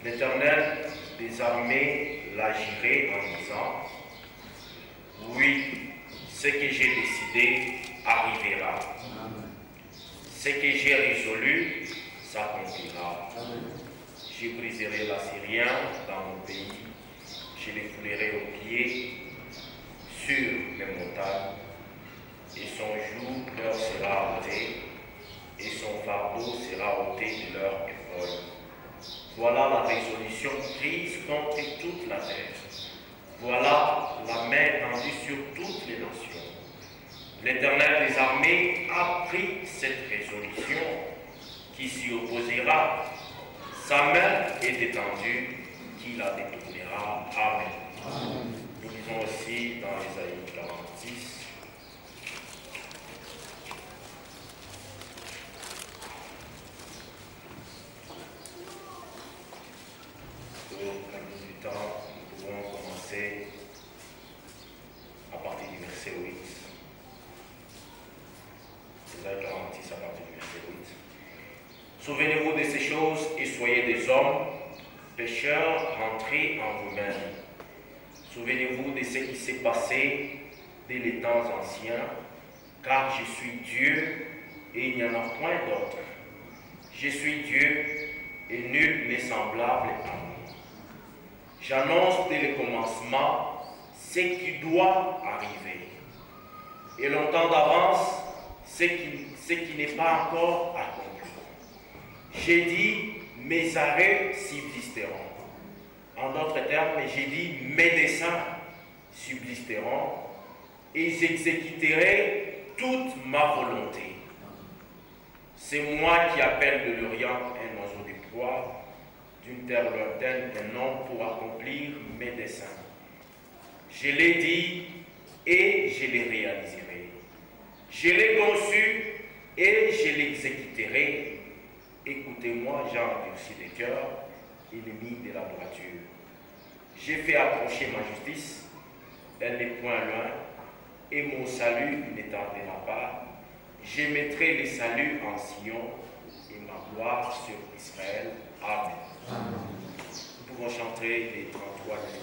L'Éternel des armées l'agirait en disant, oui, ce que j'ai décidé arrivera. Ce que j'ai résolu s'accomplira. Je briserai l'Assyrien dans mon pays, je les foulerai aux pieds sur les montagnes, et son joug leur sera ôté, et son fardeau sera ôté de leur épaule. Voilà la résolution prise contre toute la terre. Voilà la main tendue sur toutes les nations. L'Éternel des armées a pris cette résolution qui s'y opposera. Sa main est étendue, qui la détournera. Amen. Nous lisons aussi dans Ésaïe 46. Pour la mise du temps, nous pouvons commencer à partir du verset 8. Ésaïe 46 à partir du verset 8. Souvenez-vous de ces choses et soyez des hommes, pécheurs, rentrez en vous-mêmes. Souvenez-vous de ce qui s'est passé dès les temps anciens, car je suis Dieu et il n'y en a point d'autre. Je suis Dieu et nul n'est semblable à moi. J'annonce dès le commencement ce qui doit arriver, et longtemps d'avance ce qui n'est pas encore accompli. J'ai dit, mes arrêts subsisteront. En d'autres termes, j'ai dit, mes desseins subsisteront et j'exécuterai toute ma volonté. C'est moi qui appelle de l'Orient un oiseau de proie, d'une terre lointaine un homme pour accomplir mes desseins. Je l'ai dit et je les réaliserai. Je l'ai conçu et je l'exécuterai. Écoutez-moi, gens endurcis de cœur, ennemis de la droiture. J'ai fait approcher ma justice, elle n'est point loin, et mon salut ne tardera pas. Je mettrai le salut en Sion et ma gloire sur Israël. Amen. Amen. Nous pouvons chanter les 33 des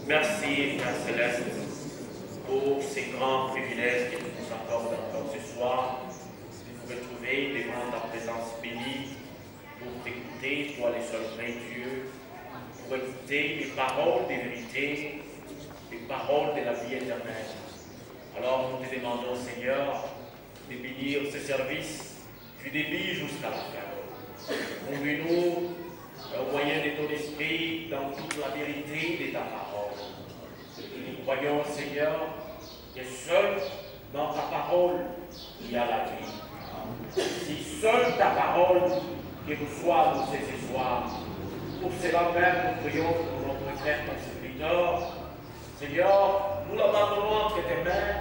Merci, Père Céleste, pour ces grands privilèges que tu nous accordes encore ce soir, de nous retrouver devant ta présence bénie, pour t'écouter, toi le seul vrai Dieu, pour écouter les paroles de vérité, les paroles de la vie éternelle. Alors nous te demandons, Seigneur, de bénir ce service du début jusqu'à la fin. Conduis-nous au moyen de ton esprit dans toute la vérité de ta parole. Nous croyons, Seigneur, que seul dans ta parole il y a la vie. Si seule ta parole que nous soit annoncée ce soir, pour cela même nous prions pour notre frère persécuteur. Seigneur, nous l'abandonnons entre tes mains,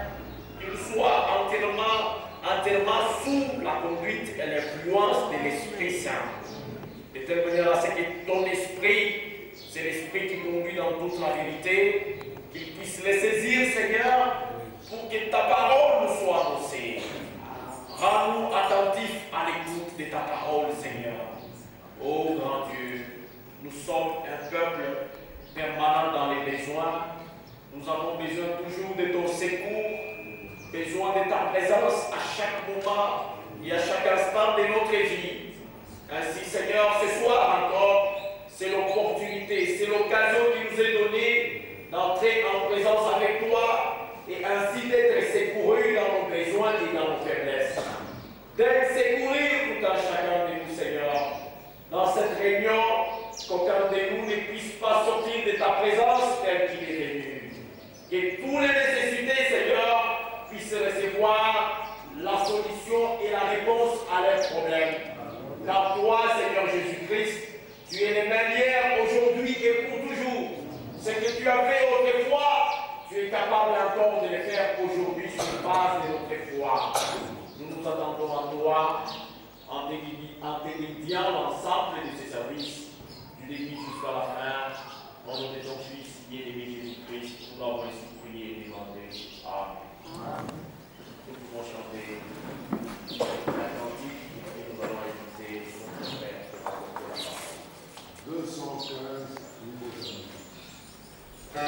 qu'il soit entièrement sous la conduite et l'influence de l'Esprit Saint. De telle manière à ce que ton esprit, c'est l'esprit qui conduit dans toute la vérité, qu'il puisse les saisir, Seigneur, pour que ta parole nous soit annoncée. Rends-nous attentifs à l'écoute de ta parole, Seigneur. Ô grand Dieu, nous sommes un peuple permanent dans les besoins. Nous avons besoin toujours de ton secours, besoin de ta présence à chaque moment et à chaque instant de notre vie. Ainsi, Seigneur, ce soir encore, c'est l'opportunité, c'est l'occasion qui nous est donnée d'entrer en présence avec toi et ainsi d'être secourus dans nos besoins et dans nos faiblesses. D'être secourir tout un chacun de nous, Seigneur. Dans cette réunion, qu'aucun de nous ne puisse pas sortir de ta présence telle qu'il est venu. Que tous les nécessités, Seigneur, puissent recevoir la solution et la réponse à leurs problèmes. Car toi, Seigneur Jésus-Christ, tu es le même hier, aujourd'hui et pour toujours. Ce que tu as fait autrefois, tu es capable encore de le faire aujourd'hui sur base de notre foi. Nous nous attendons à toi en dédiant l'ensemble de ces services du début jusqu'à la fin. Au nom de ton Fils, bien-aimé Jésus-Christ, nous l'avons ainsi prié et demandé. Amen. Nous pouvons chanter un cantique et nous allons écouter son Père. 215, numéro 1.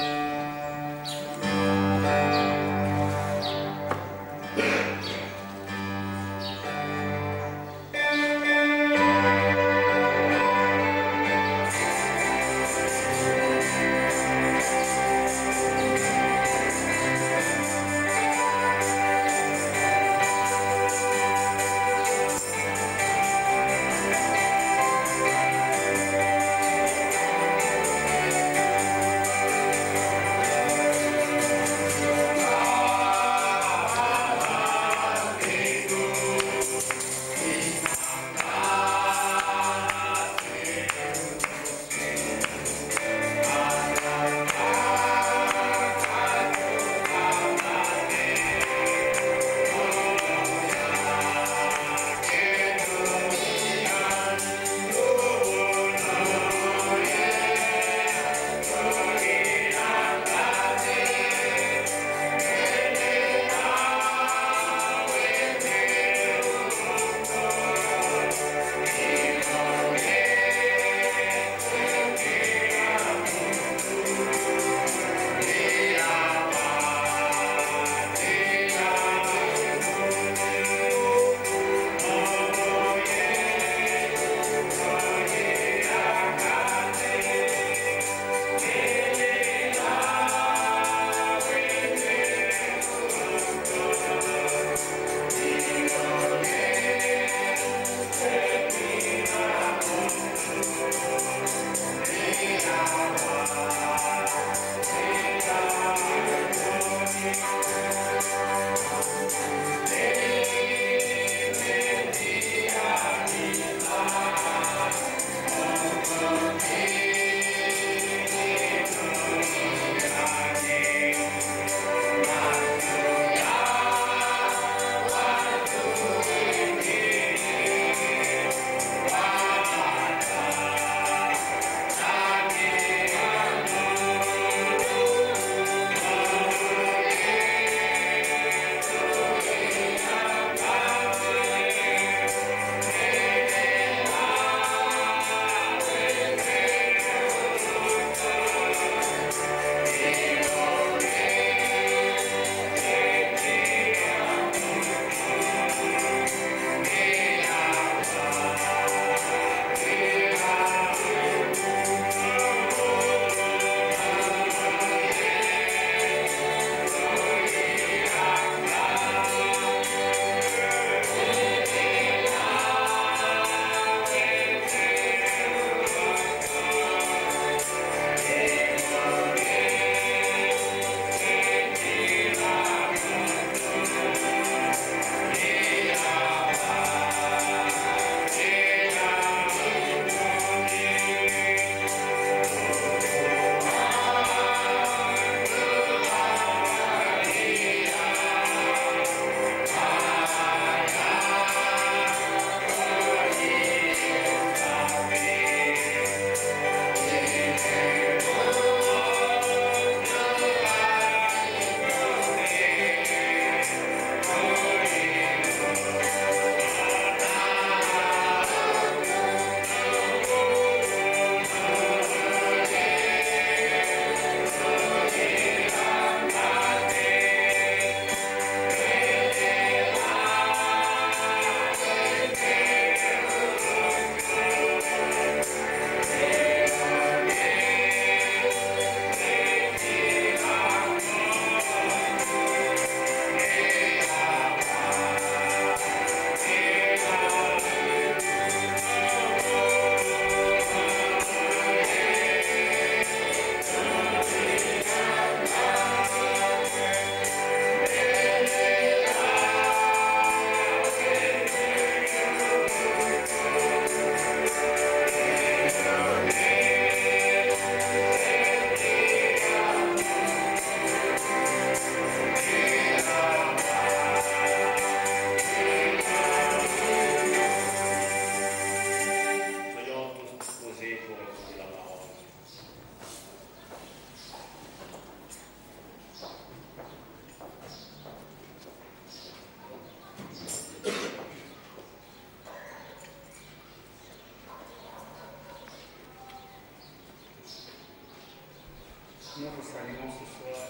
Nous vous saluons ce soir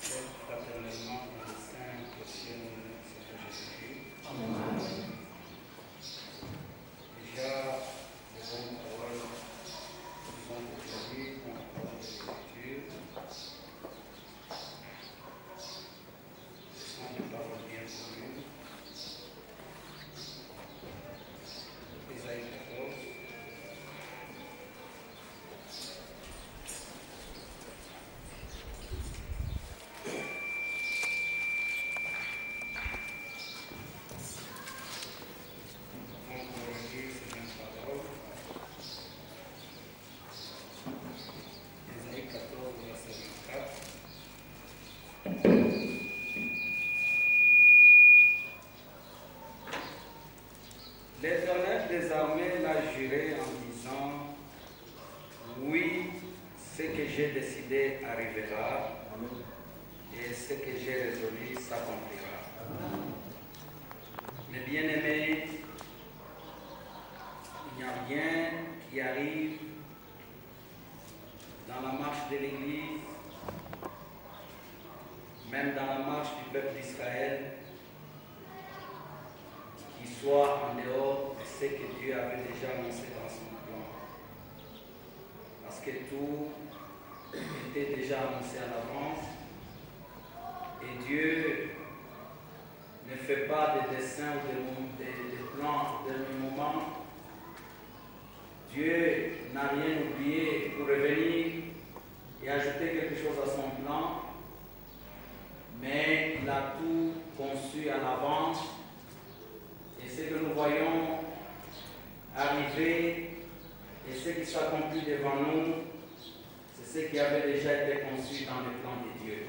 très fraternellement dans le saint précieux nom de notre Seigneur Jésus-Christ. Amen. Déjà, les bonnes paroles nous ont aujourd'hui dans la parole de l'Écriture. Ce sont des paroles bien connues. Ésaïe 14. L'Éternel des armées l'a juré en disant, oui, ce que j'ai décidé arrivera, et ce que j'ai résolu s'accomplira. Mes bien-aimés, il n'y a rien qui arrive dans la marche de l'Église, même dans la marche du peuple d'Israël, qui soit en dehors de ce que Dieu avait déjà annoncé dans son plan. Parce que tout était déjà annoncé à l'avance. Et Dieu ne fait pas de dessein ou de plans de dernier moment. Dieu n'a rien oublié pour revenir et ajouter quelque chose à son plan. Mais il a tout conçu à l'avance. Et ce que nous voyons arriver Et ce qui s'accomplit devant nous, c'est ce qui avait déjà été conçu dans le plan de Dieu.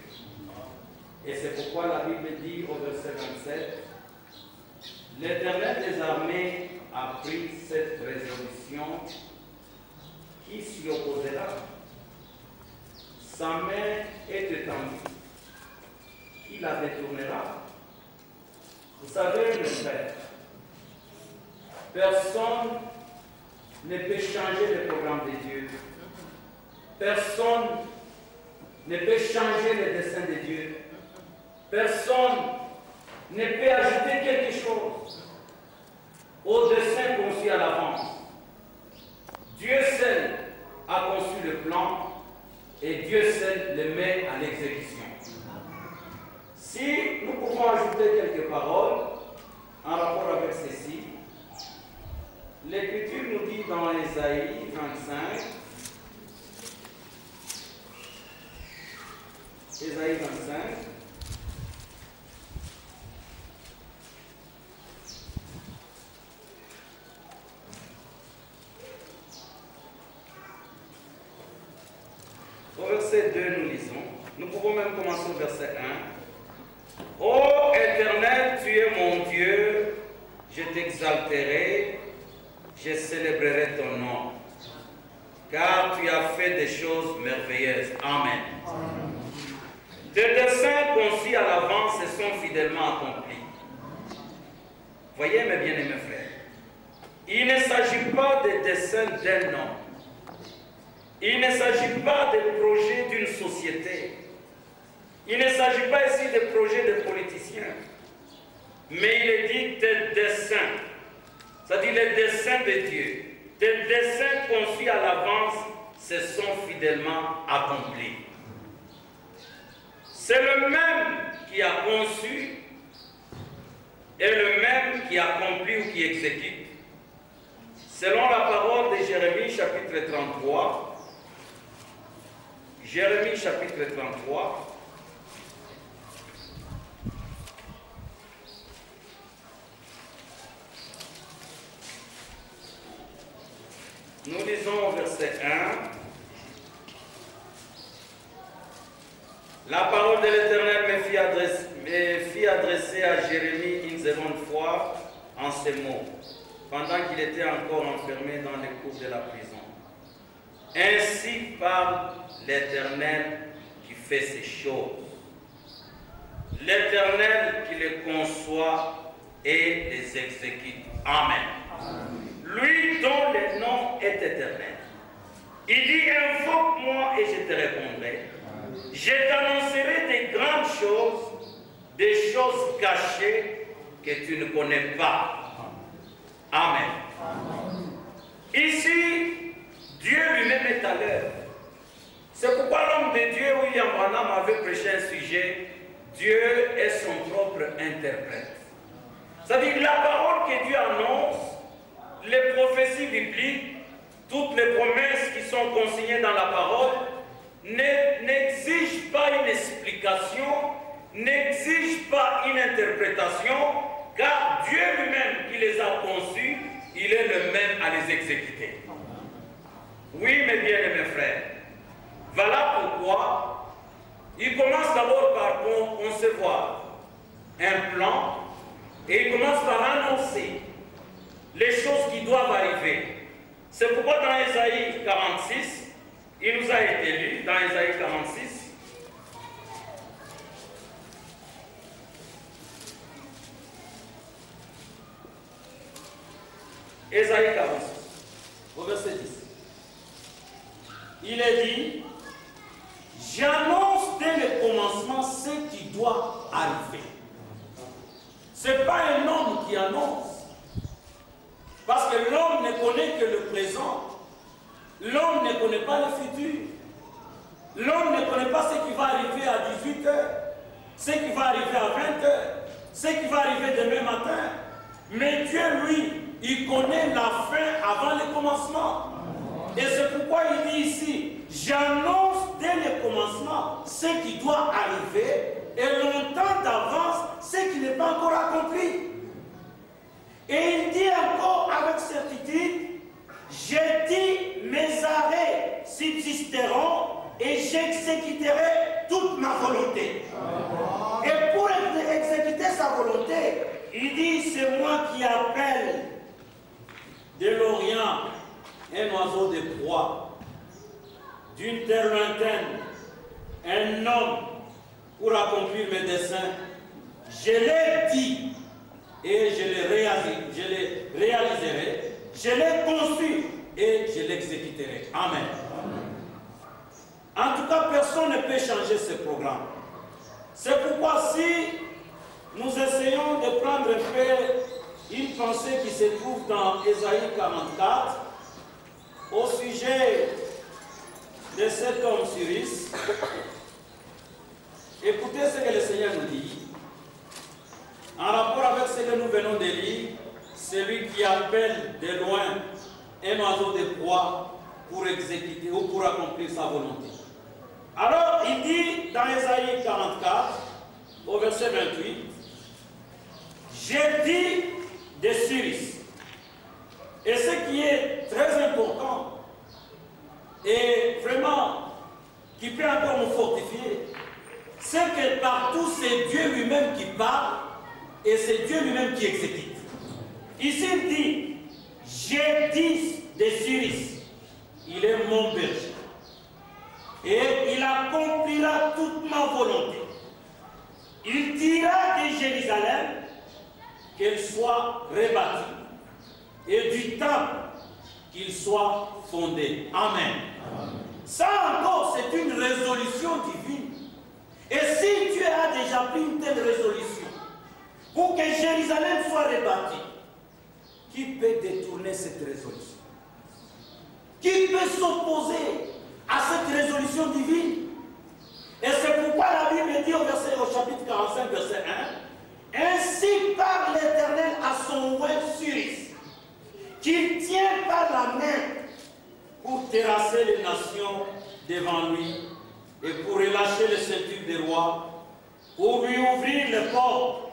Et c'est pourquoi la Bible dit au verset 27, « L'Éternel des armées a pris cette résolution, qui s'y opposera? Sa main est étendue, qui la détournera? » Vous savez, mes frères, personne ne peut changer le programme de Dieu. Personne ne peut changer le dessein de Dieu. Personne ne peut ajouter quelque chose au dessein conçu à l'avance. Dieu seul a conçu le plan et Dieu seul le met à l'exécution. Si nous pouvons ajouter quelques paroles en rapport avec ceci, l'Écriture nous dit dans Ésaïe 25, Ésaïe 25, au verset 2, nous lisons. Nous pouvons même commencer au verset 1. Ô Éternel, tu es mon Dieu, je t'exalterai, je célébrerai ton nom, car tu as fait des choses merveilleuses. Amen. Tes desseins conçus à l'avance se sont fidèlement accomplis. Voyez, mes bien-aimés frères, il ne s'agit pas des desseins d'un homme. Il ne s'agit pas des projets d'une société. Il ne s'agit pas ici des projets de politiciens. Mais il est dit des desseins. C'est-à-dire les desseins de Dieu. Des desseins conçus à l'avance se sont fidèlement accomplis. C'est le même qui a conçu et le même qui accomplit ou qui exécute. Selon la parole de Jérémie chapitre 33, Jérémie chapitre 33, nous lisons au verset 1. La parole de l'Éternel me fit adresser à Jérémie une seconde fois en ces mots, pendant qu'il était encore enfermé dans les cours de la prison. Ainsi parle l'Éternel qui fait ces choses, l'Éternel qui les conçoit et les exécute. Amen. Lui dont le nom est éternel. Il dit, invoque-moi et je te répondrai. Je t'annoncerai des grandes choses, des choses cachées que tu ne connais pas. Amen. Ici, Dieu lui-même est à l'œuvre. C'est pourquoi l'homme de Dieu, William Branham, avait prêché un sujet, Dieu est son propre interprète. C'est-à-dire la parole que Dieu annonce, les prophéties bibliques, toutes les promesses qui sont consignées dans la parole, n'exigent pas une explication, n'exigent pas une interprétation, car Dieu lui-même qui les a conçus, il est le même à les exécuter. Oui, mes bien-aimés frères, voilà pourquoi il commence d'abord par concevoir un plan et il commence par annoncer les choses qui doivent arriver. C'est pourquoi dans Ésaïe 46, il nous a été lu, dans Ésaïe 46, Ésaïe 46, au verset 10. Il est dit, j'annonce dès le commencement ce qui doit arriver. Ce n'est pas un homme qui annonce. Parce que l'homme ne connaît que le présent. L'homme ne connaît pas le futur. L'homme ne connaît pas ce qui va arriver à 18h, ce qui va arriver à 20h, ce qui va arriver demain matin. Mais Dieu, lui, il connaît la fin avant le commencement. Et c'est pourquoi il dit ici, j'annonce dès le commencement ce qui doit arriver et longtemps d'avance ce qui n'est pas encore accompli. Et il dit encore avec certitude, j'ai dit subsisteront et j'exécuterai toute ma volonté. Et pour exécuter sa volonté, il dit, c'est moi qui appelle de l'Orient un oiseau de proie, d'une terre lointaine, un homme pour accomplir mes desseins. Je l'ai dit et je le réaliserai, je l'ai conçu et je l'exécuterai. Amen. En tout cas, personne ne peut changer ce programme. C'est pourquoi si nous essayons de prendre un peu une pensée qui se trouve dans Ésaïe 44, au sujet de cet homme Cyrus, écoutez ce que le Seigneur nous dit. En rapport avec ce que nous venons de lire, celui qui appelle de loin un oiseau de proie pour exécuter ou pour accomplir sa volonté. Alors, il dit dans Ésaïe 44, au verset 28, j'ai dit de Cyrus. Et ce qui est très important, et vraiment, qui peut encore nous fortifier, c'est que partout, c'est Dieu lui-même qui parle, et c'est Dieu lui-même qui exécute. Ici, il dit, j'ai dit de Cyrus, il est mon berger. Et il accomplira toute ma volonté. Il dira de Jérusalem qu'elle soit rebâtie et du temple qu'il soit fondé. Amen. Amen. Ça encore, c'est une résolution divine. Et si Dieu a déjà pris une telle résolution pour que Jérusalem soit rebâtie, qui peut détourner cette résolution? Qui peut s'opposer à cette résolution divine? Et c'est pourquoi la Bible dit au chapitre 45, verset 1, ainsi parle l'Éternel à son roi Cyrus, qu'il tient par la main pour terrasser les nations devant lui et pour relâcher les ceintures des rois, pour lui ouvrir les portes,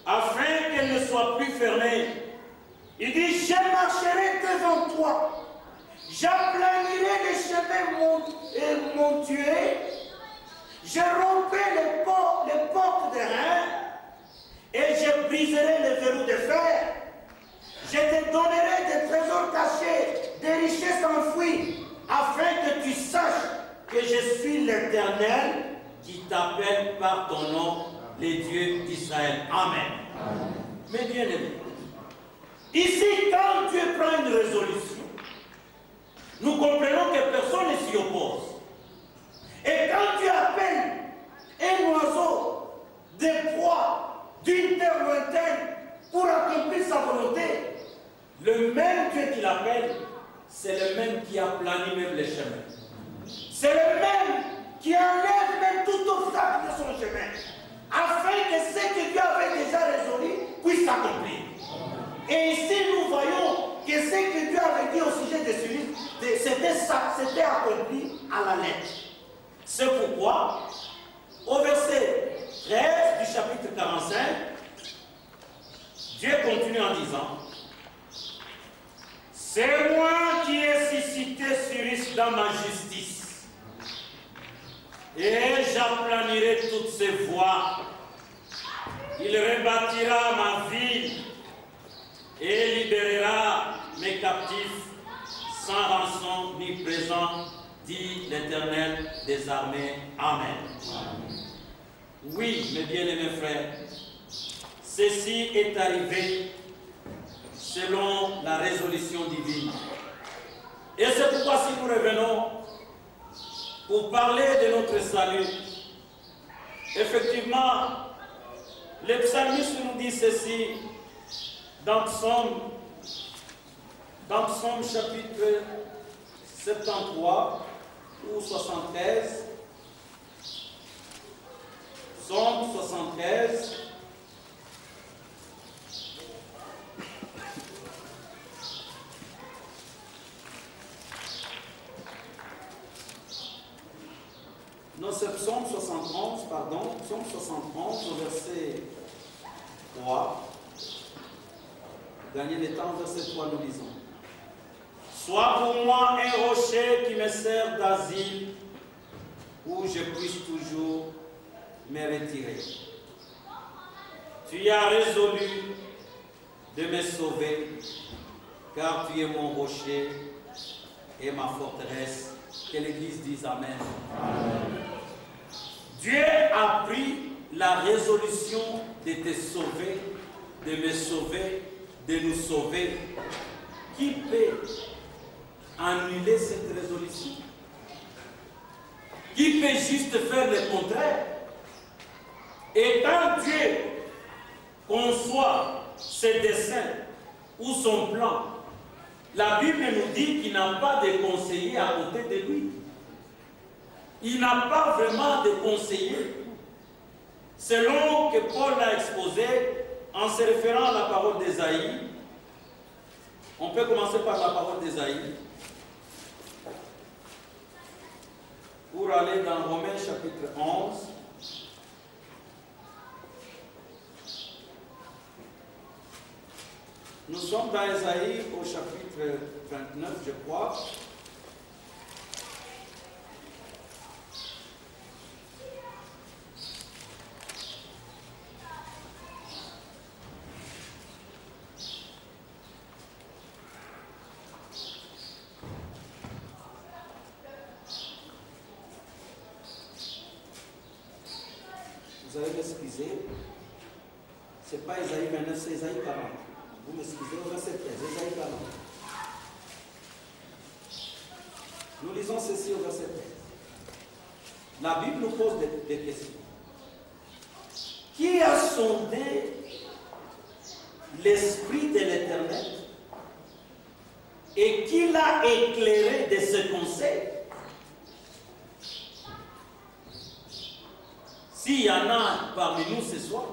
afin qu'elles ne soient plus fermées. Il dit, je marcherai devant toi, j'aplanirai les chemins montueux, je romprai les portes des reins et je briserai les verrous de fer. Je te donnerai des trésors cachés, des richesses enfouies, afin que tu saches que je suis l'Éternel qui t'appelle par ton nom, les dieux d'Israël. Amen. Amen. Mais bien aimé, ici, quand Dieu prend une résolution, nous comprenons que personne ne s'y oppose. Et quand Dieu appelle un oiseau de proie d'une terre lointaine pour accomplir sa volonté, le même Dieu qui l'appelle, c'est le même qui aplani même les chemins. C'est le même qui enlève même tout obstacle de son chemin, afin que ce que Dieu avait déjà résolu puisse s'accomplir. Et ici, nous voyons que ce que Dieu avait dit au sujet de celui, c'était accompli à la lettre. C'est pourquoi, au verset 13 du chapitre 45, Dieu continue en disant, c'est moi qui ai suscité Cyrus dans ma justice, et j'aplanirai toutes ses voies. Il rebâtira ma ville et libérera mes captifs sans rançon ni présent, dit l'Éternel des armées. Amen. Oui, mes bien-aimés frères, ceci est arrivé selon la résolution divine. Et c'est pourquoi si nous revenons pour parler de notre salut, effectivement, le psalmiste nous dit ceci dans Psaume chapitre 73 ou 73. Psaume 73. Non, c'est Psaume 71, pardon, Psaume 71 au verset 3. Gagnez le temps, verset 3, nous lisons. Sois pour moi un rocher qui me serve d'asile où je puisse toujours me retirer. Tu as résolu de me sauver, car tu es mon rocher et ma forteresse. Que l'Église dise Amen. Amen. Dieu a pris la résolution de te sauver, de me sauver, de nous sauver. Qui peut annuler cette résolution? Qui peut juste faire le contraire? Et quand Dieu conçoit ses desseins ou son plan, la Bible nous dit qu'il n'a pas de conseiller à côté de lui. Il n'a pas vraiment de conseiller. Selon que Paul l'a exposé, en se référant à la parole d'Ésaïe, on peut commencer par la parole d'Ésaïe, pour aller dans Romains chapitre 11. Nous sommes dans Ésaïe au chapitre 29, je crois. Vous allez m'excuser, ce n'est pas Ésaïe 29, c'est Ésaïe 40. Vous m'excusez, au verset 13, Ésaïe 40. Nous lisons ceci au verset 13. La Bible nous pose des questions. Qui a sondé l'Esprit de l'Éternel et qui l'a éclairé de ses conseils? S'il y en a parmi nous ce soir,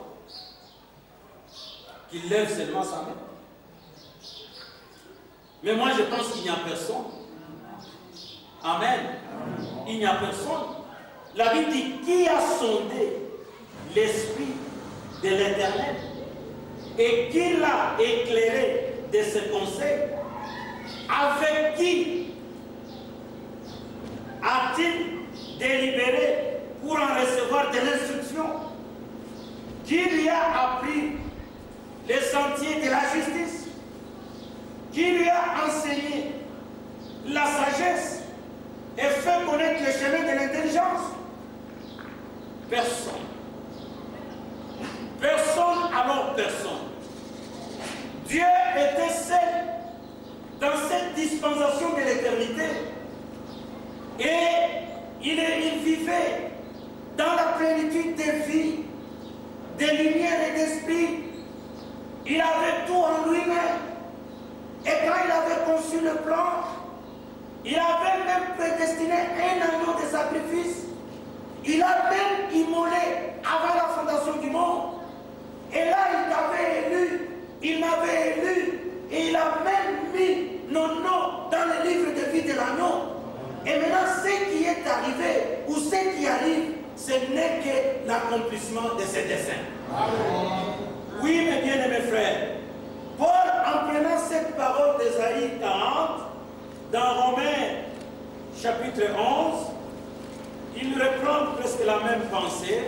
qui lève seulement sa main. Mais moi je pense qu'il n'y a personne. Amen. Il n'y a personne. La Bible dit, qui a sondé l'Esprit de l'Éternel et qui l'a éclairé de ses conseils? Avec qui a-t-il délibéré pour en recevoir de l'instruction? Qui lui a appris les sentiers de la justice? Qui lui a enseigné la sagesse et fait connaître le chemin de l'intelligence? Personne. Personne, alors personne. Dieu était seul dans cette dispensation de l'éternité et il vivait dans la plénitude de vie, de lumière et d'esprit. Il avait tout en lui-même. Et quand il avait conçu le plan, il avait même prédestiné un agneau de sacrifice. Il a même immolé avant la fondation du monde. Et là, il t'avait élu, il m'avait élu, et il a même mis nos noms dans le livre de vie de l'agneau. Et maintenant, ce qui est arrivé, ou ce qui arrive, ce n'est que l'accomplissement de ses desseins. Oui, mes bien-aimés frères, Paul, en prenant cette parole d'Ésaïe 40, dans Romains chapitre 11, il reprend presque la même pensée.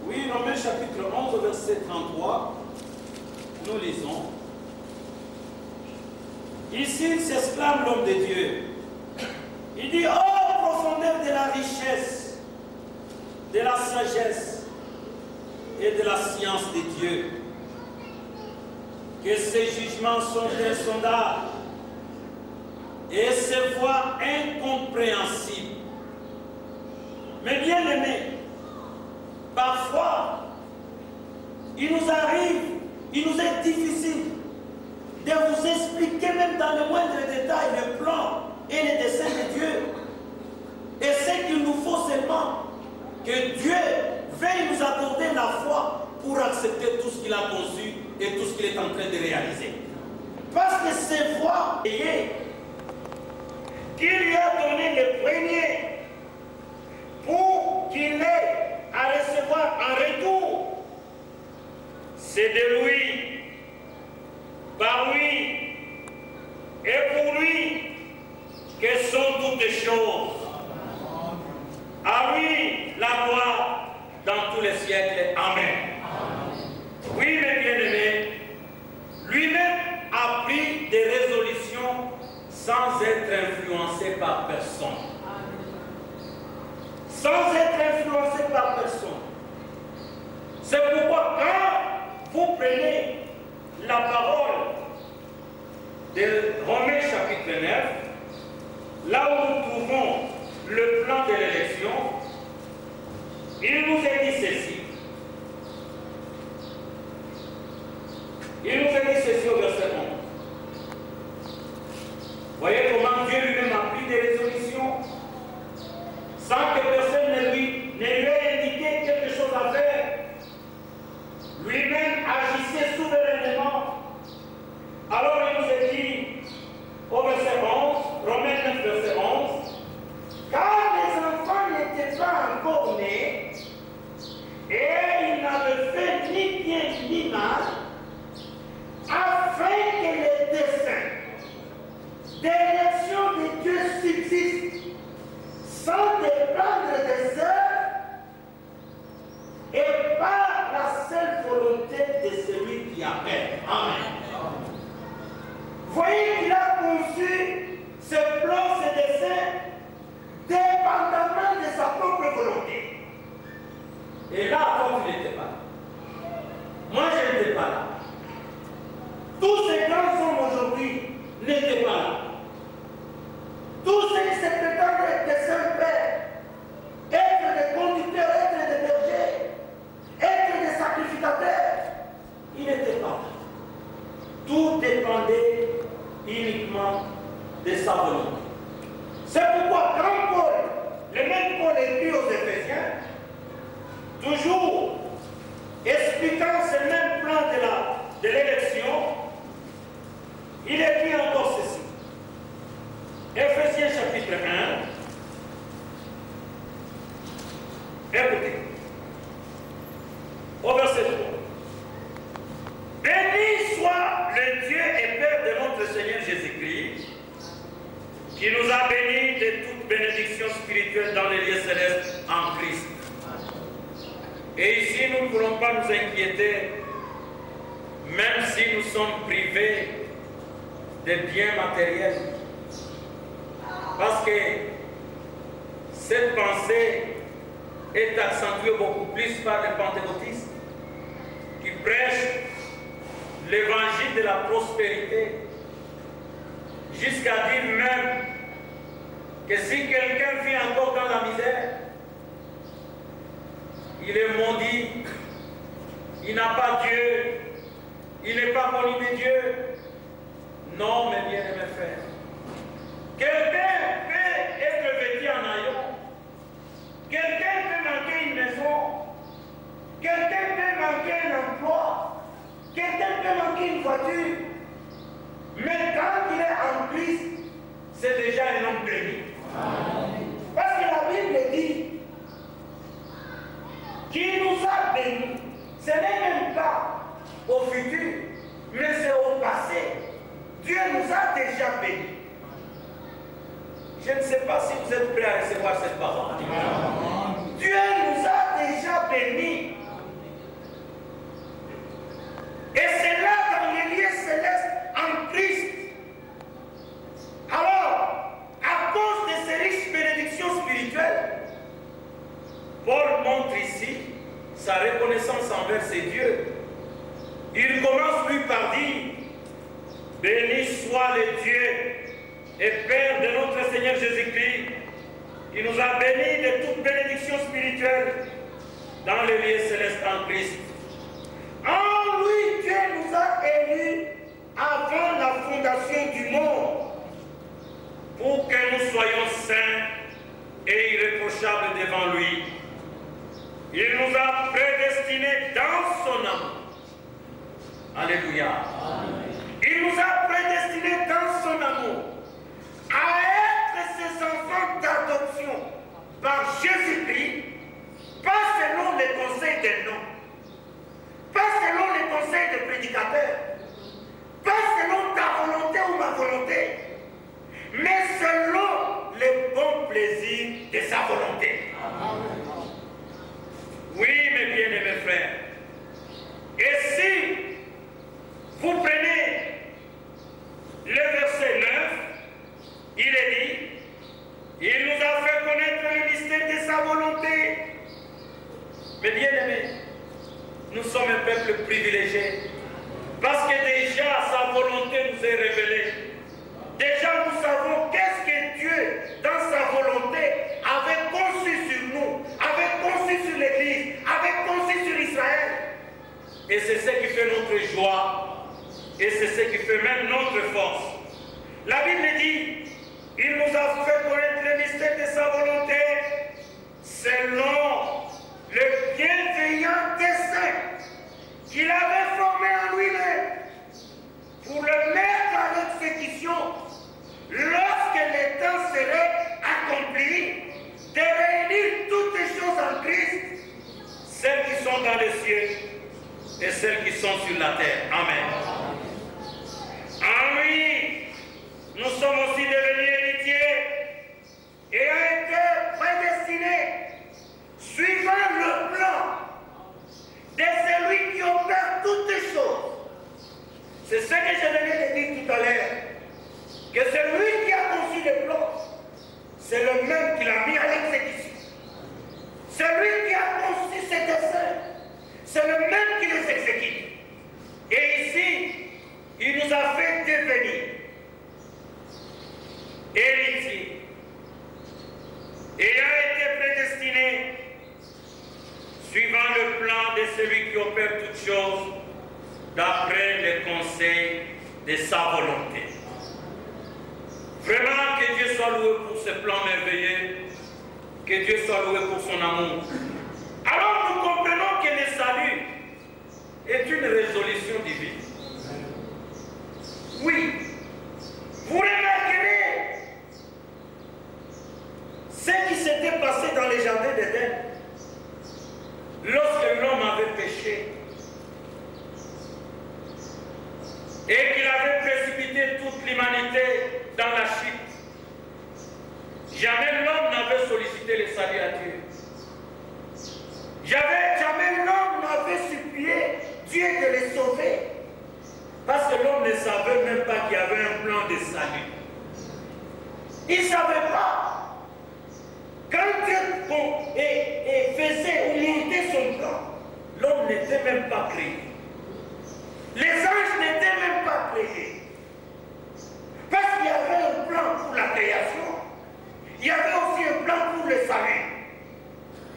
Oui, Romains chapitre 11, verset 33, nous lisons. Ici, il s'exclame l'homme de Dieu. Il dit, oh, profondeur de la richesse, de la sagesse et de la science de Dieu, que ses jugements sont insondables et ses voies incompréhensibles. Mais bien aimés, parfois, il nous arrive, il nous est difficile de vous expliquer même dans le moindre détail le plan et les desseins de Dieu. Et c'est qu'il nous faut seulement que Dieu veuille nous accorder la foi pour accepter tout ce qu'il a conçu et tout ce qu'il est en train de réaliser. Parce que c'est voies qui lui a donné le premier pour qu'il ait à recevoir en retour. C'est de lui, par lui toutes choses. À lui, la gloire dans tous les siècles. Amen. Oui, mes bien-aimés, lui-même a pris des résolutions sans être influencé par personne. Sans être influencé par personne. C'est pourquoi quand vous prenez la parole de Romains chapitre 9, là où nous trouvons le plan de l'élection, il nous est dit ceci. Il nous est dit ceci au verset 11. Voyez comment Dieu lui-même a pris des résolutions sans que personne ne lui ait indiqué quelque chose à faire. Lui-même agissait souverainement. Alors il nous est dit au verset 11, Romains 9, verset 11, car les enfants n'étaient pas encore nés, et ils n'avaient fait ni bien ni mal, afin que les desseins d'élection de Dieu subsistent sans dépendre des œuvres et par la seule volonté de celui qui appelle. Amen. Voyez qu'il a conçu ce plan, ce dessein, dépendamment de sa propre volonté. Et là, toi, tu n'étais pas là. Moi, je n'étais pas là. Tous ces grands hommes aujourd'hui n'étaient pas là. Tous ceux qui se prétendent être des saints pères, être des conducteurs, être des bergers, être des sacrificateurs, ils n'étaient pas là. Tout dépendait uniquement de sa volonté. C'est pourquoi quand Paul, le même Paul écrit aux Éphésiens, toujours expliquant ce même plan de l'élection, il écrit encore ceci. Éphésiens chapitre 1. Écoutez. Au verset 3. Béni soit le Dieu et Père de notre Seigneur Jésus-Christ, qui nous a bénis de toute bénédiction spirituelle dans les lieux célestes en Christ. Et ici, nous ne voulons pas nous inquiéter, même si nous sommes privés de biens matériels. Parce que cette pensée est accentuée beaucoup plus par les pentecôtistes qui prêchent l'évangile de la prospérité, jusqu'à dire même que si quelqu'un vit encore dans la misère, il est maudit, il n'a pas Dieu, il n'est pas connu de Dieu. Non, mes bien-aimés frères. Quelqu'un peut être vêtu en haillons, quelqu'un peut manquer une maison, quelqu'un peut manquer un emploi, quelqu'un peut manquer une voiture, mais quand il est en Christ, c'est déjà un homme béni. Parce que la Bible dit qu'il nous a bénis. Ce n'est même pas au futur, mais c'est au passé. Dieu nous a déjà bénis. Je ne sais pas si vous êtes prêts à recevoir cette parole. Dieu nous a déjà bénis. Et c'est là dans les lieux célestes en Christ. Alors, à cause de ces riches bénédictions spirituelles, Paul montre ici sa reconnaissance envers ses dieux. Il commence lui par dire, béni soit le Dieu et Père de notre Seigneur Jésus-Christ, qui nous a bénis de toute bénédiction spirituelle dans les lieux célestes en Christ. En lui, Dieu nous a élus avant la fondation du monde, pour que nous soyons saints et irréprochables devant lui. Il nous a prédestinés dans son amour. Alléluia. Il nous a prédestinés dans son amour à être ses enfants d'adoption par Jésus-Christ, pas selon les conseils des noms, pas selon les conseils des prédicateurs, pas selon ta volonté ou ma volonté, mais selon les bons Mais bien aimés, nous sommes un peuple privilégié. Parce que déjà sa volonté nous est révélée. Déjà nous savons qu'est-ce que Dieu, dans sa volonté, avait conçu sur nous, avait conçu sur l'Église, avait conçu sur Israël. Et c'est ce qui fait notre joie. Et c'est ce qui fait même notre force. La Bible dit, il nous a fait connaître le mystère de sa volonté selon le bienveillant dessein qu'il avait formé en lui-même pour le mettre à l'exécution lorsque le temps serait accompli de réunir toutes les choses en Christ, celles qui sont dans les cieux et celles qui sont sur la terre. Amen. En lui, nous sommes aussi devenus héritiers et ont été prédestinés suivant le plan de celui qui opère toutes les choses. C'est ce que je venais de dire tout à l'heure, que celui qui a conçu le plan, c'est le même qui l'a mis à l'exécution. Celui qui a conçu ses desseins, c'est le même qui les exécute. Et ici, il nous a fait devenir héritiers, ayant été prédestinés suivant le plan de celui qui opère toutes choses d'après le conseil de sa volonté. Vraiment que Dieu soit loué pour ce plan merveilleux, que Dieu soit loué pour son amour. Alors nous comprenons que le salut est une résolution divine. Oui, vous remarquerez ce qui s'était passé dans les jardins d'Éden lorsque l'homme avait péché et qu'il avait précipité toute l'humanité dans la chute. Jamais l'homme n'avait sollicité le salut à Dieu. Jamais l'homme n'avait supplié Dieu de les sauver. Parce que l'homme ne savait même pas qu'il y avait un plan de salut. Il ne savait pas. Quand Dieu faisait ou montait son plan, l'homme n'était même pas créé. Les anges n'étaient même pas créés. Parce qu'il y avait un plan pour la création. Il y avait aussi un plan pour le salut.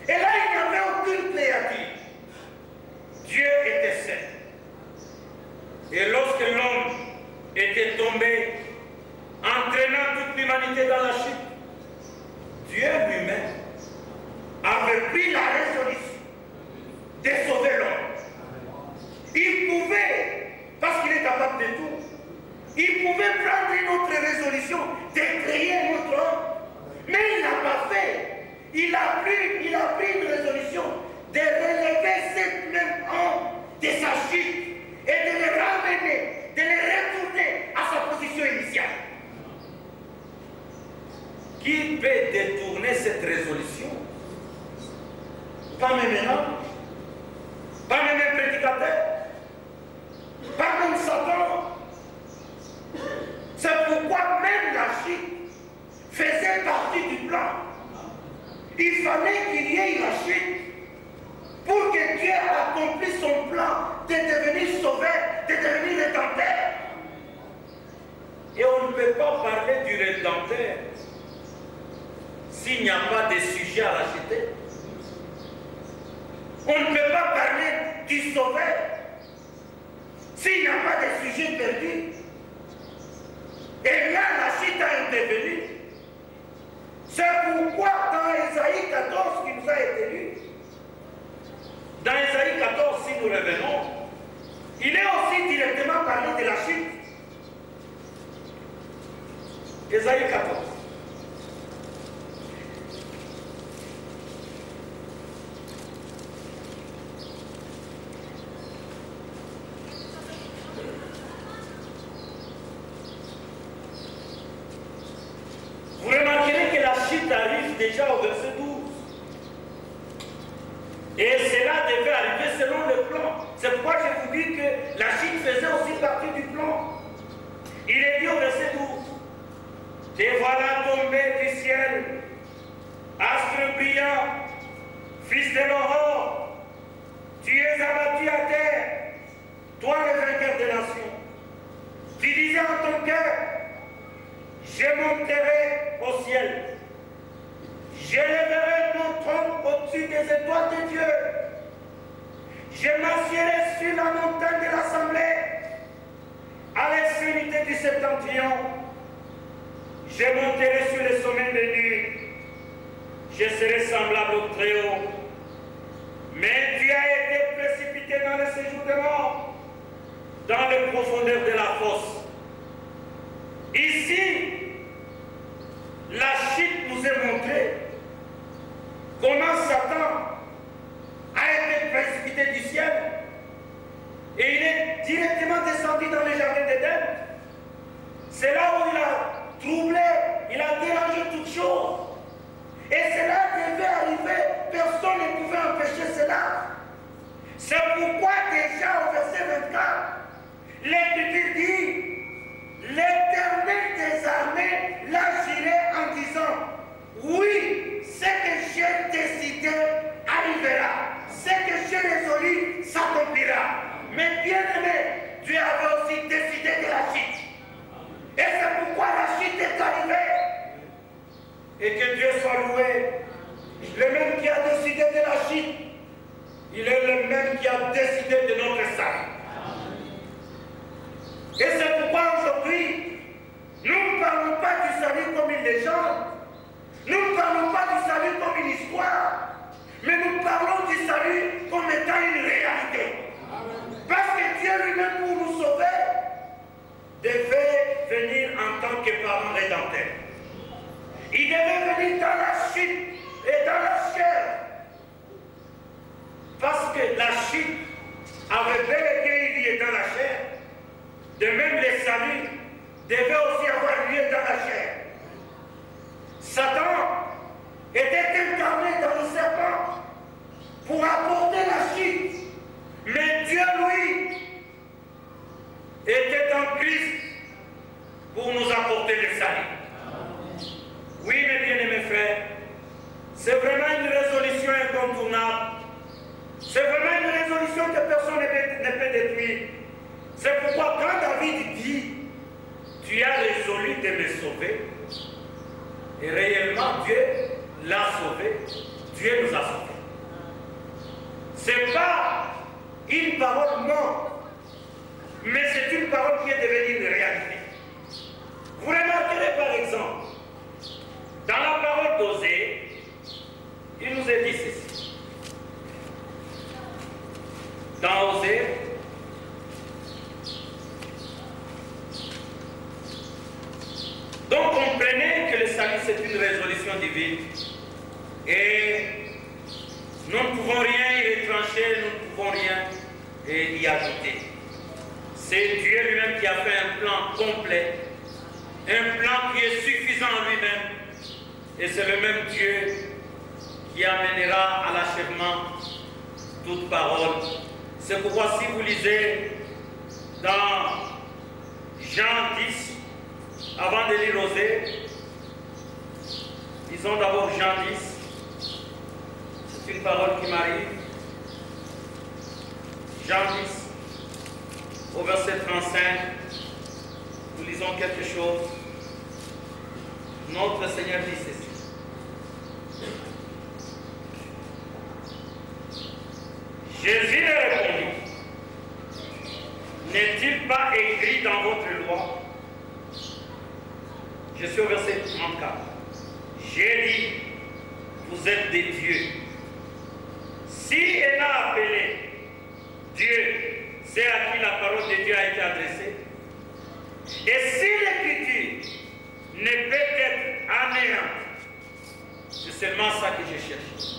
Et là, il n'y avait aucune créature. Dieu était seul. Et lorsque l'homme était tombé, entraînant toute l'humanité dans la chute, Dieu lui-même avait pris la résolution de sauver l'homme. Il pouvait, parce qu'il est capable de tout, il pouvait prendre une autre résolution de créer un autre homme. Mais il n'a pas fait. Il a pris une résolution de relever cette même homme de sa chute et de le ramener, de le retourner à sa position initiale. Qui peut détourner cette résolution? Pas même un homme, pas même un prédicateur, pas même Satan. C'est pourquoi même la chute faisait partie du plan. Il fallait qu'il y ait la chute pour que Dieu accomplisse son plan de devenir sauveur, de devenir rédempteur. Et on ne peut pas parler du rédempteur s'il n'y a pas de sujet à racheter. On ne peut pas parler du sauveur s'il n'y a pas de sujet perdu. Et là, la chute a intervenu. C'est pourquoi dans Ésaïe 14 qui nous a été lu, dans Ésaïe 14, si nous revenons, il est aussi directement parlé de la chute. Ésaïe 14. Vous remarquerez que la chute arrive déjà au verset 12. Et cela devait arriver selon le plan. C'est pourquoi je vous dis que la chute faisait aussi partie du plan. Il est dit au verset 12, « Te voilà tombé du ciel, astre brillant, fils de l'aurore, tu es abattu à terre, toi le vainqueur des nations. Tu disais en ton cœur, je monterai au ciel. J'élèverai mon trône au-dessus des étoiles de Dieu. Je m'assierai sur la montagne de l'assemblée, à l'extrémité du septentrion. Je monterai sur les sommets des nues. Je serai semblable au Très-Haut. Mais tu as été précipité dans le séjour de mort, dans les profondeurs de la fosse. Ici, la chute nous est montrée. Comment Satan a été précipité du ciel et il est directement descendu dans le jardin d'Éden. C'est là où il a troublé, il a dérangé toutes choses. Et cela devait arriver, personne ne pouvait empêcher cela. C'est pourquoi déjà au verset 24, l'Écriture dit, l'Éternel des armées l'agirait en disant, oui, ce que j'ai décidé arrivera, ce que j'ai résolu s'accomplira. Mais bien aimé, Dieu avait aussi décidé de la chute. Et c'est pourquoi la chute est arrivée. Et que Dieu soit loué. Le même qui a décidé de la chute, il est le même qui a décidé de notre salut. Et c'est pourquoi aujourd'hui, nous ne parlons pas du salut comme une légende. Nous ne parlons pas du salut comme une histoire. Mais nous parlons du salut comme étant une réalité. Parce que Dieu lui-même, pour nous sauver, devait venir en tant que parent rédempteur. Il devait venir dans la chute et dans la chair. Parce que la chute avait bel et bien eu lieu dans la chair. De même, les saluts devaient aussi avoir lieu dans la chair. Satan était incarné dans le serpent pour apporter la chute. Mais Dieu, lui, était en Christ pour nous apporter le salut. Oui, mes bien-aimés frères, c'est vraiment une résolution incontournable. C'est vraiment une résolution que personne ne peut détruire. C'est pourquoi quand David dit, tu as résolu de me sauver, et réellement Dieu l'a sauvé, Dieu nous a sauvés. Ce n'est pas une parole morte, mais c'est une parole qui est devenue une réalité. Vous remarquerez par exemple, dans la parole d'Osée, il nous est dit ceci. Dans Osée, donc comprenez que le salut c'est une résolution divine et nous ne pouvons rien y retrancher, nous ne pouvons rien y ajouter. C'est Dieu lui-même qui a fait un plan complet, un plan qui est suffisant en lui-même. Et c'est le même Dieu qui amènera à l'achèvement toute parole. C'est pourquoi si vous lisez dans Jean 10, avant de lire Osée, lisons d'abord Jean 10. C'est une parole qui m'arrive. Jean 10, au verset 35, nous lisons quelque chose. Notre Seigneur dit ceci. Jésus leur répondit, n'est-il pas écrit dans votre loi? Je suis au verset 34. J'ai dit, vous êtes des dieux. Si elle a appelé Dieu, c'est à qui la parole de Dieu a été adressée. Et si l'Écriture ne peut être anéantie, c'est seulement ça que je cherche.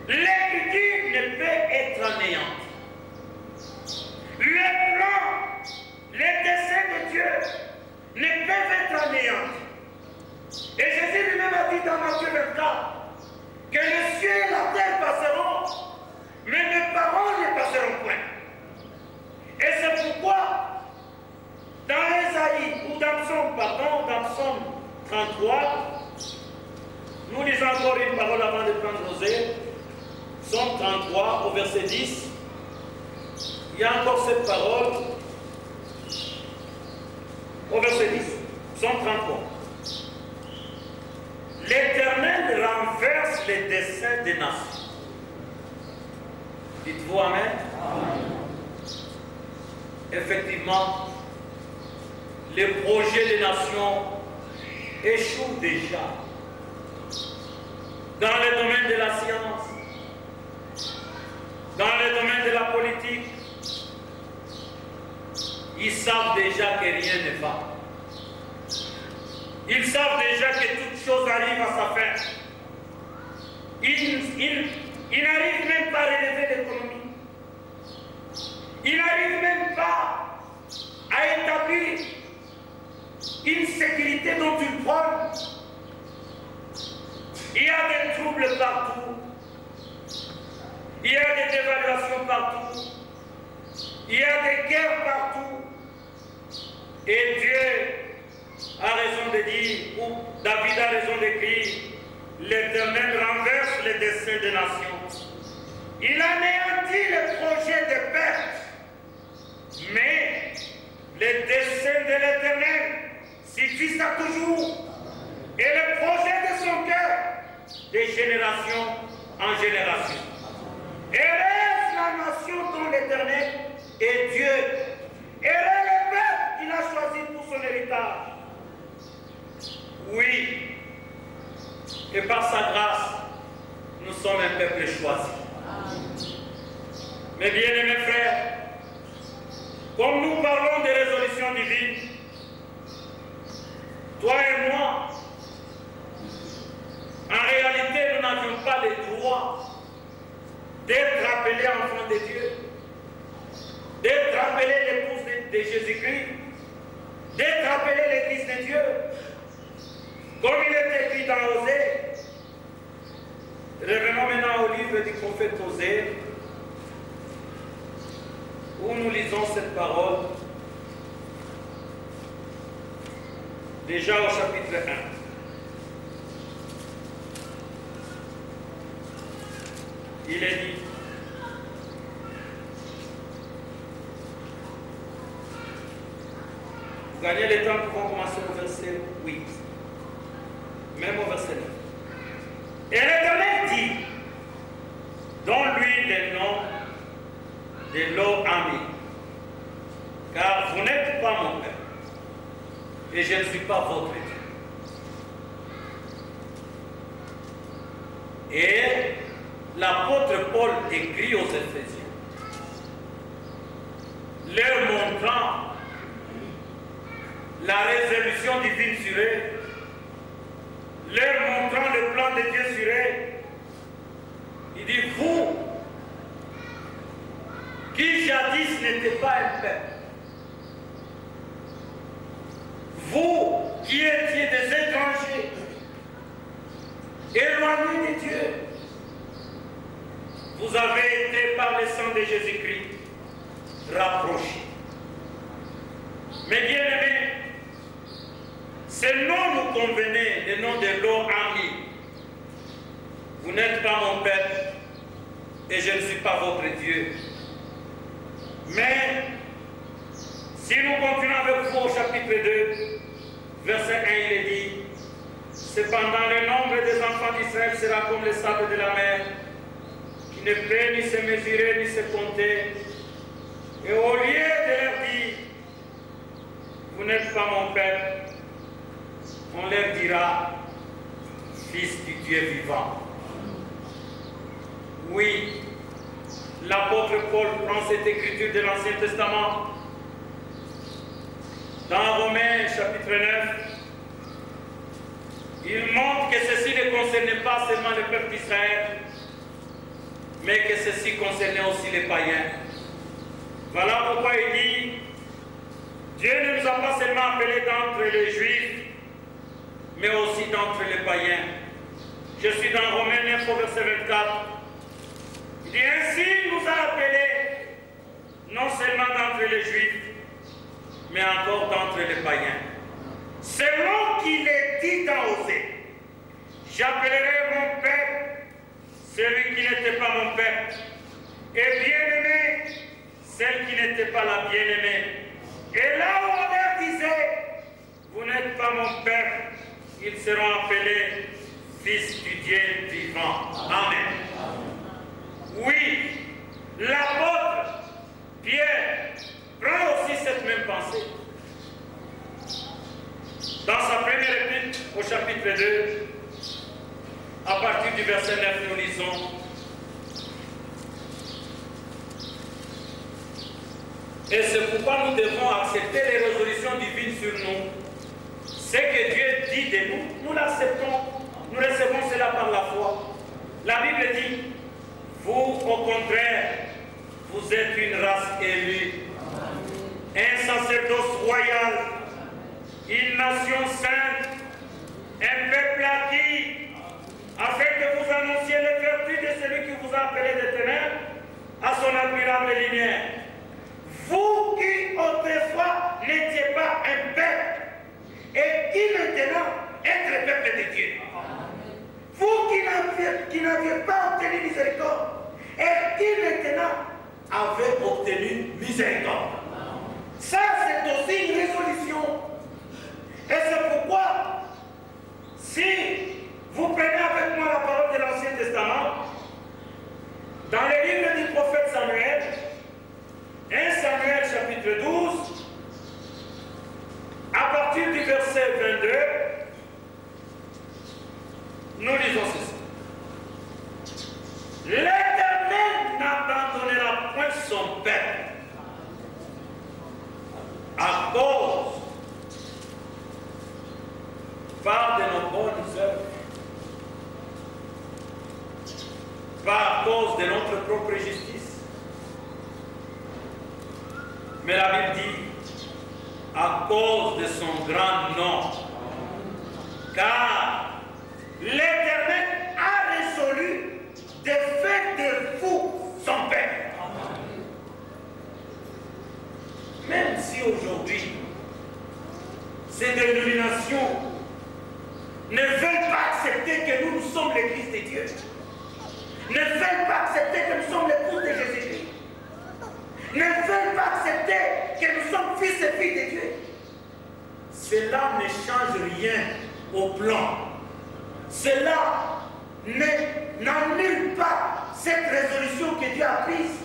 L'Écriture ne peut être anéantie. Le plan, les desseins de Dieu ne peuvent être anéantis. Et Jésus lui-même a dit dans Matthieu 24 que les cieux et la terre passeront, mais mes paroles ne passeront point. Et c'est pourquoi, dans Ésaïe, ou dans Psaume 33, nous lisons encore une parole avant de prendre Osée. Psaume 33, au verset 10. il y a encore cette parole au verset 10, Psaume 33. L'Éternel renverse les desseins des nations. Dites-vous Amen. Effectivement, les projets des nations échouent déjà dans le domaine de la science, dans le domaine de la politique. Ils savent déjà que rien ne va. Ils savent déjà que toute chose arrive à sa fin. Ils n'arrivent même pas à relever l'économie. Ils n'arrivent même pas à établir une sécurité dont ils prennent. Il y a des troubles partout. Il y a des dévaluations partout. Il y a des guerres partout. Et Dieu a raison de dire, ou David a raison d'écrire, l'Éternel renverse les desseins des nations. Il anéantit les projets de perte. Mais les desseins de l'Éternel subsistent à toujours. Et le projet de son cœur, de génération en génération. Heureuse la nation dont l'Éternel est Dieu. Heureux le peuple qu'il a choisi pour son héritage. Oui, et par sa grâce, nous sommes un peuple choisi. Mes bien-aimés frères, comme nous parlons des résolutions divines, toi et moi, en réalité, nous n'avions pas le droit d'être appelés enfants de Dieu, d'être appelés l'épouse de Jésus-Christ, d'être appelés l'Église de Dieu. Comme il est écrit dans Osée, revenons maintenant au livre du prophète Osée, où nous lisons cette parole, déjà au chapitre 1. Il est dit, vous gagnez le temps pour commencer au verset 8, même au verset 9. Et l'Éternel dit, donne-lui le nom de l'eau-ami, car vous n'êtes pas mon père, et je ne suis pas votre Dieu. Et l'apôtre Paul écrit aux Éphésiens, leur montrant la résolution divine sur eux, leur montrant le plan de Dieu sur eux. Il dit, vous, qui jadis n'étiez pas un peuple, vous qui étiez des étrangers, éloignés de Dieu, vous avez été par le sang de Jésus-Christ rapprochés. Mais bien aimés, ce nom nous convenait, le nom de l'eau-ami. Vous n'êtes pas mon peuple et je ne suis pas votre Dieu. Mais si nous continuons avec vous au chapitre 2, verset 1, il est dit, cependant le nombre des enfants d'Israël sera comme le sable de la mer, qui ne peut ni se mesurer ni se compter. Et au lieu de leur dire, vous n'êtes pas mon peuple, on leur dira, fils du Dieu vivant. Oui, l'apôtre Paul prend cette écriture de l'Ancien Testament. Dans Romains chapitre 9, il montre que ceci ne concernait pas seulement le peuple d'Israël, mais que ceci concernait aussi les païens. Voilà pourquoi il dit, Dieu ne nous a pas seulement appelés d'entre les Juifs, mais aussi d'entre les païens. Je suis dans Romains 9 au verset 24. Il dit, ainsi il nous a appelés, non seulement d'entre les Juifs, mais encore d'entre les païens. Selon qu'il est dit dans Osée, j'appellerai mon peuple celui qui n'était pas mon peuple. Et bien aimé, celle qui n'était pas la bien-aimée. Et là où on leur disait, vous n'êtes pas mon père, ils seront appelés fils du Dieu vivant. Amen. Oui, l'apôtre Pierre prend aussi cette même pensée. Dans sa première épître, au chapitre 2, à partir du verset 9, nous lisons: et c'est pourquoi nous devons accepter les résolutions divines sur nous. Ce que Dieu dit de nous, nous l'acceptons, nous recevons cela par la foi. La Bible dit, vous, au contraire, vous êtes une race élue, un sacerdoce royal, une nation sainte, un peuple acquis, afin que vous annonciez les vertus de celui qui vous a appelé des ténèbres à son admirable lumière. Vous qui autrefois n'étiez pas un peuple, et qui maintenant êtes le peuple de Dieu. Vous qui n'aviez pas obtenu miséricorde, et qui maintenant avez obtenu miséricorde. Ça, c'est aussi une résolution. Et c'est pourquoi, si vous prenez avec moi la parole de l'Ancien Testament, dans le livre du prophète Samuel, 1 Samuel chapitre 12, à partir du verset 22, nous lisons ceci. L'Éternel n'abandonnera point son peuple à cause par de nos bonnes œuvres, pas à cause de notre propre justice. Mais la Bible dit, à cause de son grand nom, car l'Éternel a résolu de faire de vous son père. Même si aujourd'hui, ces dénominations ne veulent pas accepter que nous sommes l'Église de Dieu, ne veulent pas accepter que nous sommes l'épouse de Jésus-Christ, ne veulent pas accepter que nous sommes fils et filles de Dieu, cela ne change rien au plan. Cela n'annule pas cette résolution que Dieu a prise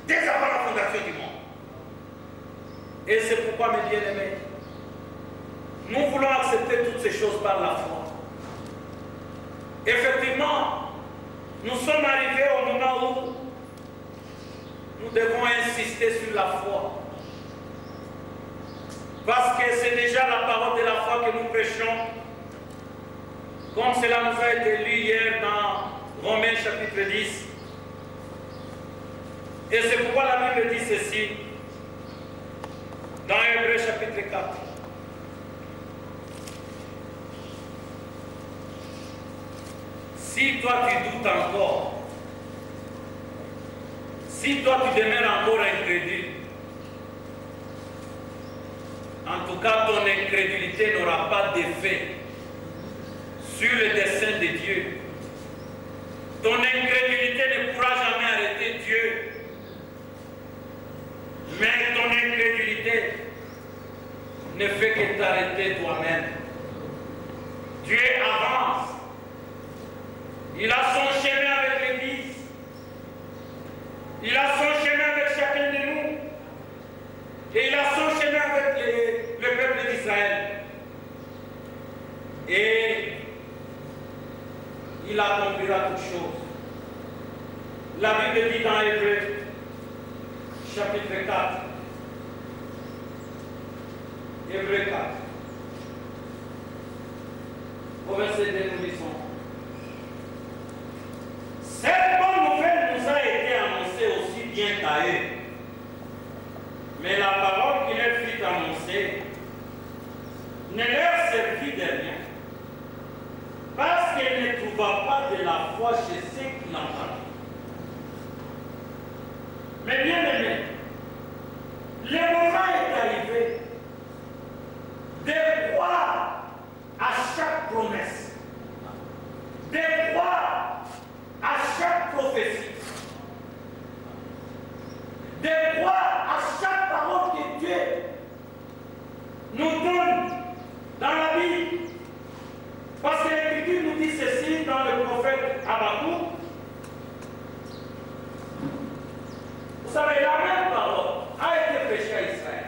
dès avant la fondation du monde. Et c'est pourquoi, mes bien-aimés, nous voulons accepter toutes ces choses par la foi. Effectivement, nous sommes arrivés au moment où nous devons insister sur la foi. Parce que c'est déjà la parole de la foi que nous prêchons, comme cela nous a été lu hier dans Romains chapitre 10. Et c'est pourquoi la Bible dit ceci, dans Hébreux chapitre 4. Si toi tu doutes encore, si toi tu demeures encore incrédule, en tout cas ton incrédulité n'aura pas d'effet sur le dessein de Dieu. Ton incrédulité ne pourra jamais arrêter Dieu. Mais ton incrédulité ne fait que t'arrêter toi-même. Dieu avance. Il a son chemin avec l'Église. Il a son chemin avec chacun de nous. Et il a son chemin avec le peuple d'Israël. Et il accomplira toutes choses. La Bible dit dans Hébreux, chapitre 4. Hébreux 4. Au verset 2, nous lisons. Cette bonne nouvelle nous a été annoncée aussi bien qu'à eux. Mais la parole qui leur fut annoncée ne leur servit de rien, parce qu'elle ne trouva pas de la foi chez ceux qui l'entendaient. Mais bien aimé, le moment est arrivé de croire à chaque promesse, de croire à chaque prophétie, de croire aussi dans le prophète Habakkuk. Vous savez, la même parole a été prêchée à Israël.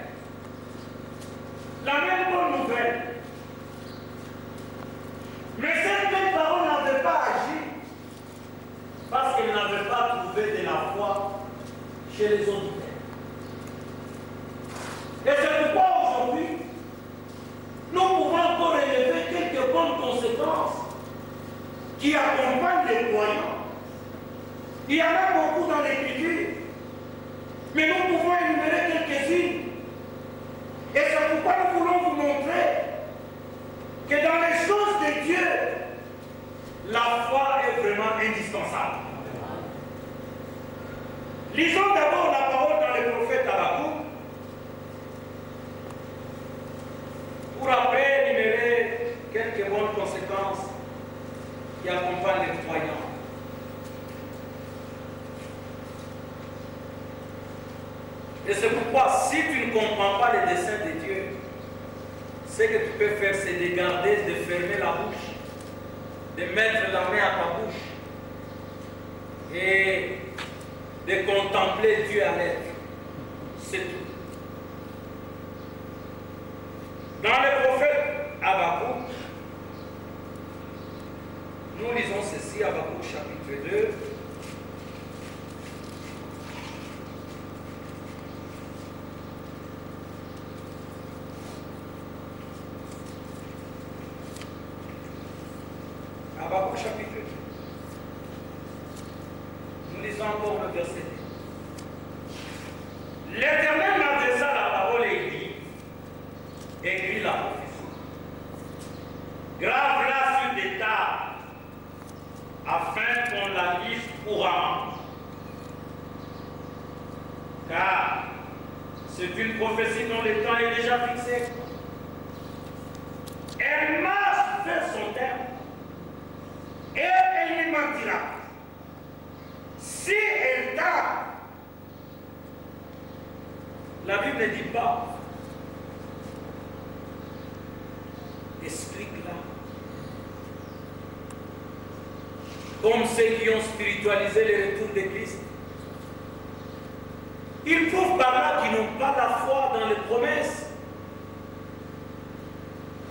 La même bonne nouvelle. Mais cette même parole n'avait pas agi parce qu'elle n'avait pas trouvé de la foi chez les auditeurs. Et c'est pourquoi aujourd'hui, nous pouvons encore relever quelques bonnes conséquences qui accompagnent les croyants. Il y en a beaucoup dans l'Écriture, mais nous pouvons énumérer quelques-unes. Et c'est pourquoi nous voulons vous montrer que dans les choses de Dieu, la foi est vraiment indispensable. Lisons d'abord la parole dans le prophète Habakkuk pour après énumérer quelques bonnes conséquences qui accompagnent les croyants. Et c'est pourquoi, si tu ne comprends pas les desseins de Dieu, ce que tu peux faire, c'est de garder, de fermer la bouche, de mettre la main à ta bouche et de contempler Dieu à l'être. C'est tout. Dans le prophète Habakkuk, nous lisons ceci, Habakkuk chapitre 2. Habakkuk chapitre 2. Nous lisons encore le verset 2. L'Éternel m'adressa la parole et il dit, écris la prophétie. Grave-la sur des tables, afin qu'on la lise couramment. Car c'est une prophétie dont le temps est déjà fixé. Elle marche vers son terme. Et elle lui mentira. Si elle tarde, la Bible ne dit pas, explique-la. Comme ceux qui ont spiritualisé le retour de Christ. Ils prouvent par là qu'ils n'ont pas la foi dans les promesses.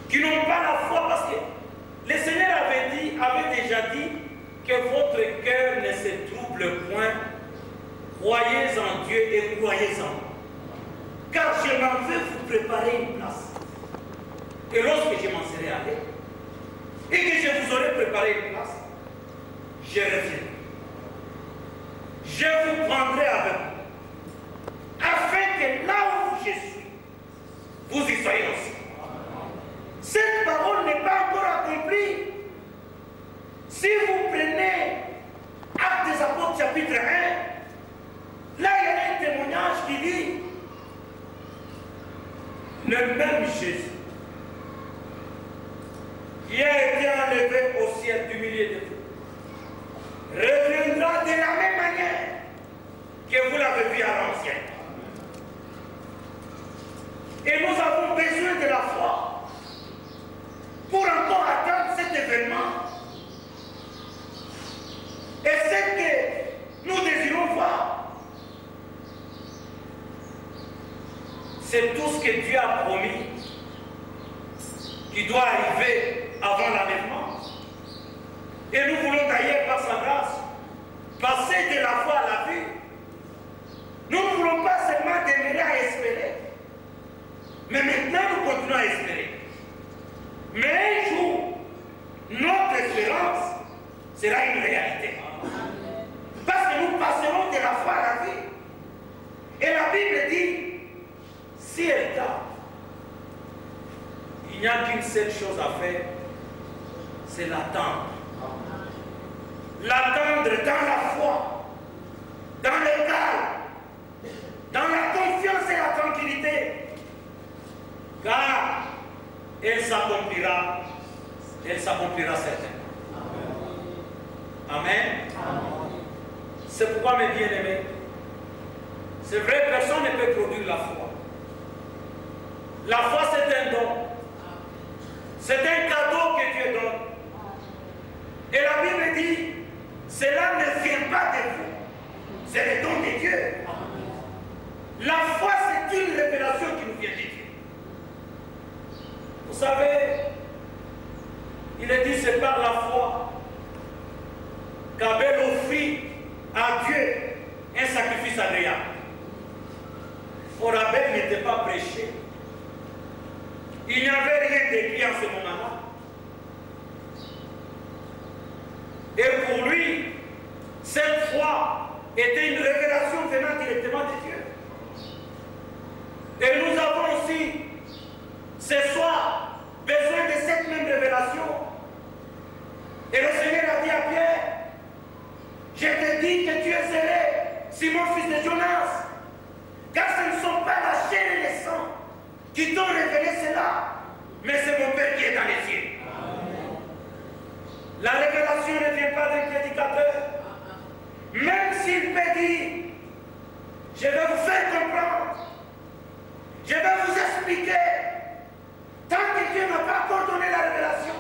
Qu'ils n'ont pas la foi parce que le Seigneur avait déjà dit que votre cœur ne se trouble point. Croyez en Dieu et croyez en moi. Car je m'en vais vous préparer une place. Et lorsque je m'en serai allé, et que je vous aurai préparé une place, je reviendrai. Je vous prendrai avec vous, afin que là où je suis, vous y soyez aussi. Cette parole n'est pas encore accomplie. Si vous prenez Actes des Apôtres chapitre 1, là il y a un témoignage qui dit le même Jésus qui a été enlevé au ciel du milieu de vous reviendra de la même manière que vous l'avez vu à l'ancienne. Et nous avons besoin de la foi pour encore attendre cet événement. Et ce que nous désirons voir, c'est tout ce que Dieu a promis qui doit arriver avant l'enlèvement. Et nous voulons d'ailleurs, par sa grâce, passer de la foi à la vie. Nous ne voulons pas seulement demeurer à espérer, mais maintenant nous continuons à espérer. Mais un jour, notre espérance sera une réalité. Parce que nous passerons de la foi à la vie. Et la Bible dit, si elle tarde, il n'y a qu'une seule chose à faire, c'est l'attendre. L'attendre dans la foi, dans le calme, dans la confiance et la tranquillité. Car elle s'accomplira certainement. Amen. C'est pourquoi, mes bien-aimés, c'est vrai, personne ne peut produire la foi. La foi, c'est un don. C'est un cadeau que Dieu donne. Et la Bible dit, cela ne vient pas de vous, c'est le don de Dieu. La foi, c'est une révélation qui nous vient de Dieu. Vous savez, il est dit, c'est par la foi qu'Abel offrit à Dieu un sacrifice agréable. Or, Abel n'était pas prêché. Il n'y avait rien d'écrit en ce moment-là. Et pour lui, cette foi était une révélation venant directement de Dieu. Et nous avons aussi, ce soir, besoin de cette même révélation. Et le Seigneur a dit à Pierre, je te dis que tu es zélé, Simon fils de Jonas, car ce ne sont pas la chair et le sang qui t'ont révélé cela, mais c'est mon Père qui est dans les cieux. La révélation ne vient pas d'un prédicateur. Même s'il peut dire, je vais vous faire comprendre, je vais vous expliquer, tant que Dieu n'a pas coordonné la révélation,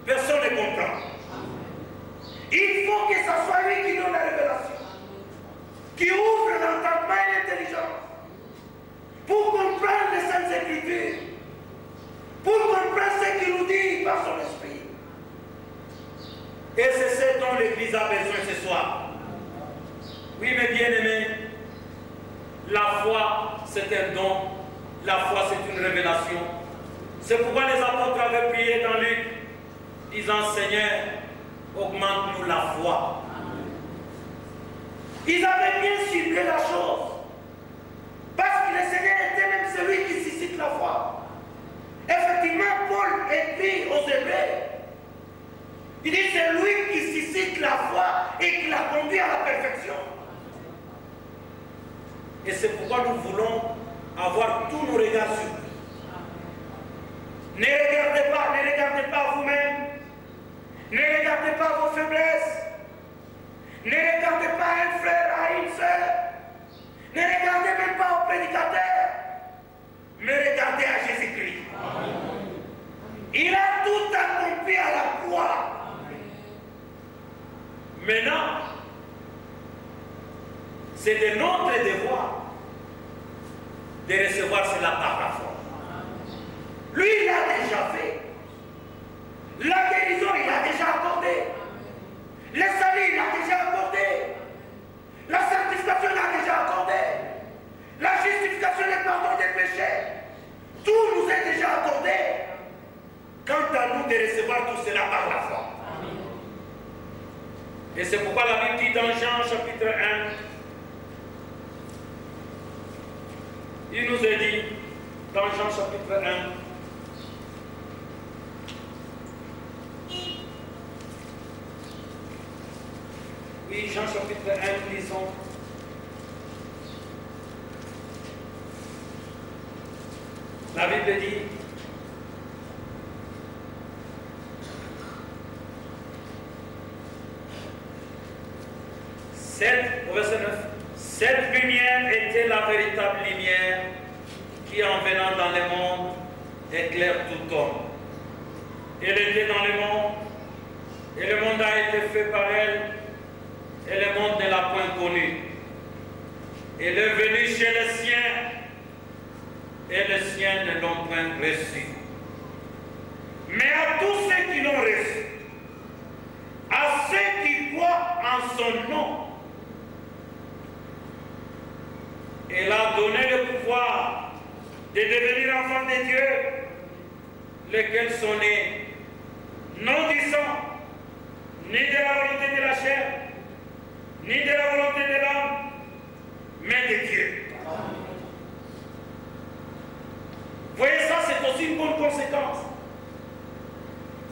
personne ne comprend. Il faut que ce soit lui qui donne la révélation, qui ouvre l'entendement et l'intelligence, pour comprendre les Saintes Écritures, pour comprendre ce qu'il nous dit par son esprit. Et c'est ce dont l'Église a besoin ce soir. Oui, mes bien-aimés, la foi, c'est un don. La foi, c'est une révélation. C'est pourquoi les apôtres avaient prié dans Luc, disant, Seigneur, augmente-nous la foi. Ils avaient bien ciblé la chose. Parce que le Seigneur était même celui qui suscite la foi. Effectivement, Paul écrit aux Hébreux. Il dit, c'est lui qui suscite la foi et qui la conduit à la perfection. Et c'est pourquoi nous voulons avoir tous nos regards sur lui. Ne regardez pas vous-même. Ne regardez pas vos faiblesses. Ne regardez pas un frère à une sœur. Ne regardez même pas au prédicateur. Mais regardez à Jésus-Christ. Il a tout accompli à la croix. Maintenant, c'est de notre devoir de recevoir cela par la foi. Lui, il l'a déjà fait. La guérison, il l'a déjà accordé. Le salut, il l'a déjà accordé. La sanctification, il l'a déjà accordé. La justification, le pardon des péchés. Tout nous est déjà accordé. Quant à nous de recevoir tout cela par la foi. Et c'est pourquoi la Bible dit dans Jean chapitre 1, il nous est dit dans Jean chapitre 1, oui, Jean chapitre 1, lisons. La Bible dit, au verset 9, cette lumière était la véritable lumière qui, en venant dans le monde, éclaire tout homme. Elle était dans le monde, et le monde a été fait par elle, et le monde ne l'a point connue. Elle est venue chez les siens, et les siens ne l'ont point reçue. Mais à tous ceux qui l'ont reçu, à ceux qui croient en son nom, elle a donné le pouvoir de devenir enfants de Dieu, lesquels sont nés, non du sang, ni de la volonté de la chair, ni de la volonté de l'homme, mais de Dieu. Vous voyez, ça, c'est aussi une bonne conséquence.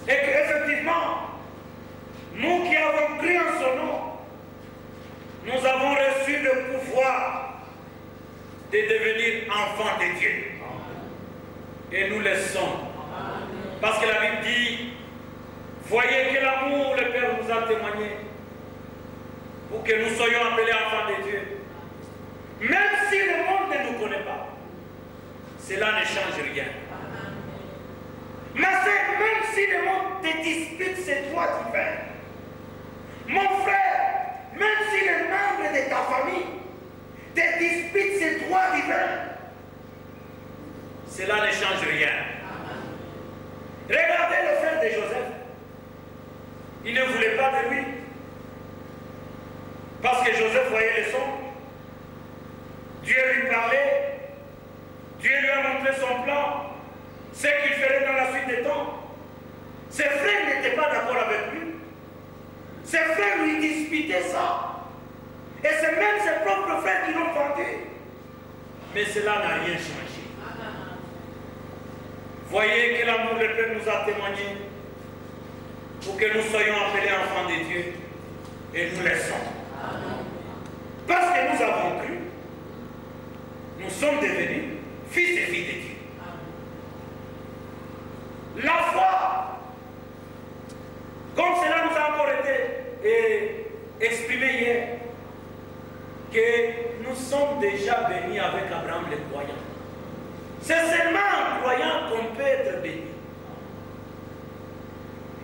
Et qu'effectivement, nous qui avons cru en son nom, nous avons reçu le pouvoir de devenir enfants de Dieu. Et nous le sommes. Parce que la Bible dit, voyez quel amour le Père nous a témoigné pour que nous soyons appelés enfants de Dieu. Même si le monde ne nous connaît pas, cela ne change rien. Mais même si le monde te dispute ses droits divins. Mon frère, même si le membre de ta famille te dispute ses droits divins, cela ne change rien. Regardez le frère de Joseph. Il ne voulait pas de lui. Parce que Joseph voyait les songes. Dieu lui parlait. Dieu lui a montré son plan. Ce qu'il ferait dans la suite des temps. Ses frères n'étaient pas d'accord avec lui. Ses frères lui disputaient ça. Et c'est même ses propres frères qui l'ont vendu. Mais cela n'a rien changé. Voyez que l'amour de Dieu nous a témoigné pour que nous soyons appelés enfants de Dieu. Et nous le sommes. Parce que nous avons cru, nous sommes devenus fils et filles de Dieu. La foi, comme cela nous a encore été exprimé hier, que nous sommes déjà bénis avec Abraham le croyant. C'est seulement en croyant qu'on peut être béni.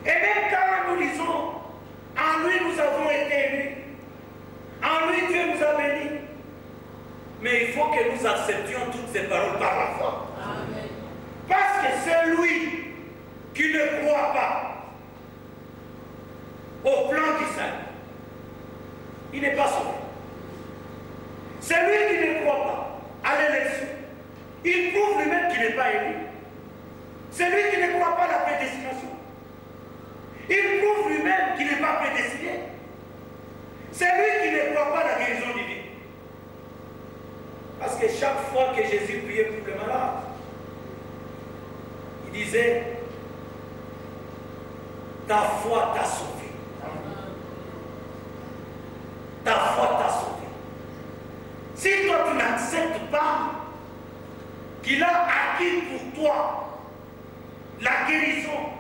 Et même quand nous disons, en lui nous avons été élus, en lui Dieu nous a bénis, mais il faut que nous acceptions toutes ces paroles par la foi. Amen. Parce que celui qui ne croit pas au plan du salut, il n'est pas sauvé. Celui qui ne croit pas à l'élection, il prouve lui-même qu'il n'est pas élu. Celui qui ne croit pas à la prédestination, il prouve lui-même qu'il n'est pas prédestiné. Celui qui ne croit pas à la guérison divine. Parce que chaque fois que Jésus priait pour le malade, il disait, ta foi t'a sauvé. Ta foi t'a sauvé. Si toi tu n'acceptes pas qu'il a acquis pour toi la guérison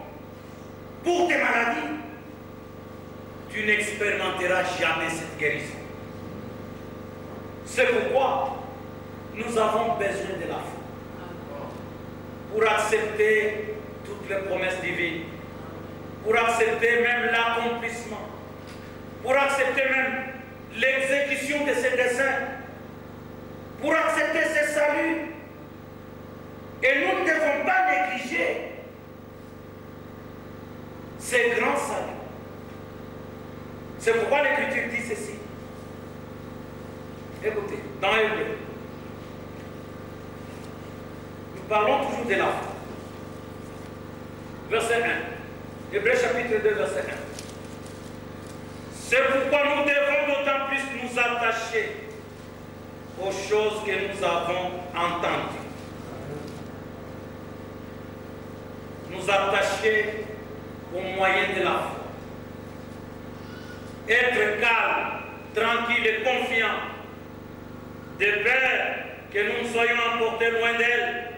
pour tes maladies, tu n'expérimenteras jamais cette guérison. C'est pourquoi nous avons besoin de la foi pour accepter toutes les promesses divines, pour accepter même l'accomplissement, pour accepter même l'exécution de ses desseins, pour accepter ses saluts. Et nous ne devons pas négliger ces grands saluts. C'est pourquoi l'Écriture dit ceci. Écoutez, dans Hébreu, nous parlons toujours de la foi. Verset 1. Hébreu chapitre 2, verset 1. C'est pourquoi nous devons d'autant plus nous attacher aux choses que nous avons entendues. Nous attacher aux moyens de la foi. Être calme, tranquille et confiant, de peur que nous ne soyons emportés loin d'elle.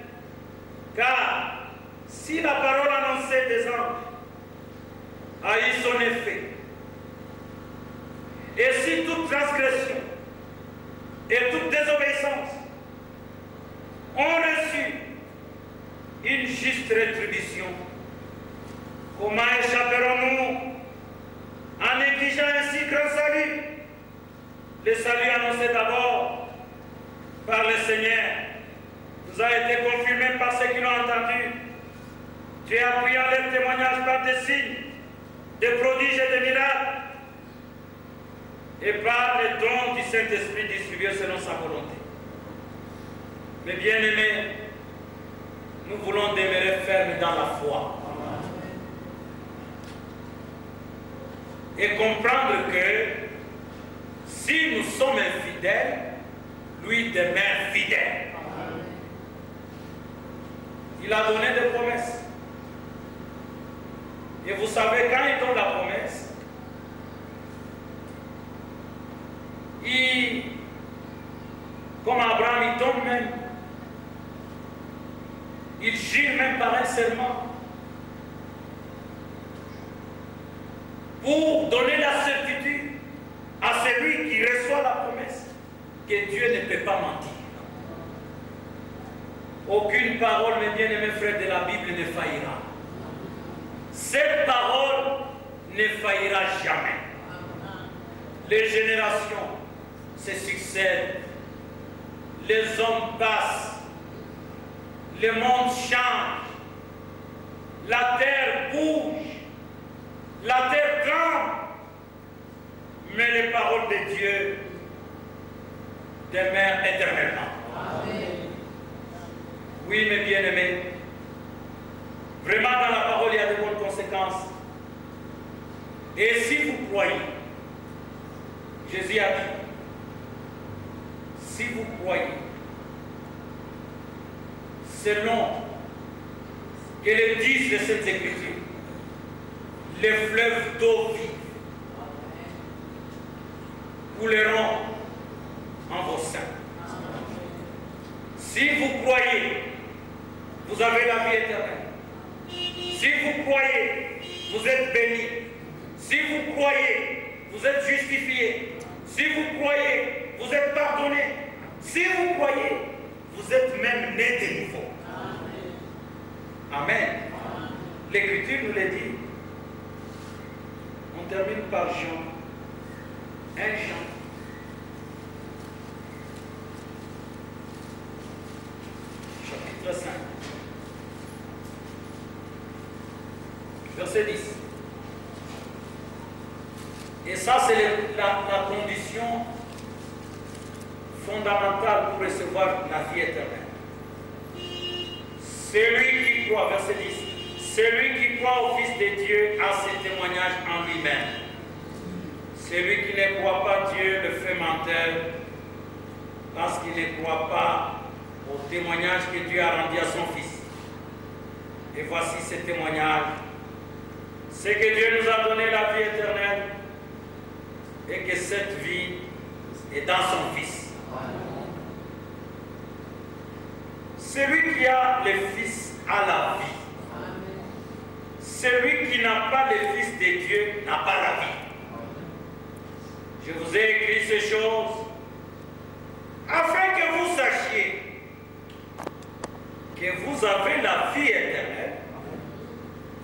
Car si la parole annoncée des anges a eu son effet, et si toute transgression et toute désobéissance ont reçu une juste rétribution, comment échapperons-nous en négligeant un si grand salut? Le salut annoncé d'abord par le Seigneur nous a été confirmé par ceux qui l'ont entendu. Tu as appuyé en leur témoignage par des signes, des prodiges et des miracles, et par les dons du Saint-Esprit distribués selon sa volonté. Mais bien aimés, nous voulons demeurer fermes dans la foi. Et comprendre que si nous sommes infidèles, lui demeure fidèle. Il a donné des promesses. Et vous savez, quand il donne la promesse, comme Abraham, il donne même, il jure même par un serment pour donner la certitude à celui qui reçoit la promesse que Dieu ne peut pas mentir. Aucune parole, mes bien-aimés frères de la Bible, ne faillira. Cette parole ne faillira jamais. Les générations se succèdent, les hommes passent, le monde change, la terre bouge, la terre tremble, mais les paroles de Dieu demeurent éternellement. Amen. Oui, mes bien-aimés, vraiment dans la parole, il y a de bonnes conséquences. Et si vous croyez, Jésus a dit, si vous croyez, selon que le disent de cette écriture, les fleuves d'eau vive couleront en vos seins. Si vous croyez, vous avez la vie éternelle. Si vous croyez, vous êtes bénis. Si vous croyez, vous êtes justifiés. Si vous croyez, vous êtes pardonnés. Si vous croyez, vous êtes même nés de nouveau. Amen. L'Écriture nous le dit. On termine par Jean. 1 Jean. Chapitre 5. Verset 10. Et ça, c'est la condition fondamentale pour recevoir la vie éternelle. Celui qui croit, verset 10, celui qui croit au Fils de Dieu a ce témoignage en lui-même. Celui qui ne croit pas Dieu le fait menteur parce qu'il ne croit pas au témoignage que Dieu a rendu à son Fils. Et voici ce témoignage. C'est que Dieu nous a donné la vie éternelle et que cette vie est dans son Fils. Celui qui a le Fils a la vie. Celui qui n'a pas le Fils de Dieu n'a pas la vie. Je vous ai écrit ces choses afin que vous sachiez que vous avez la vie éternelle,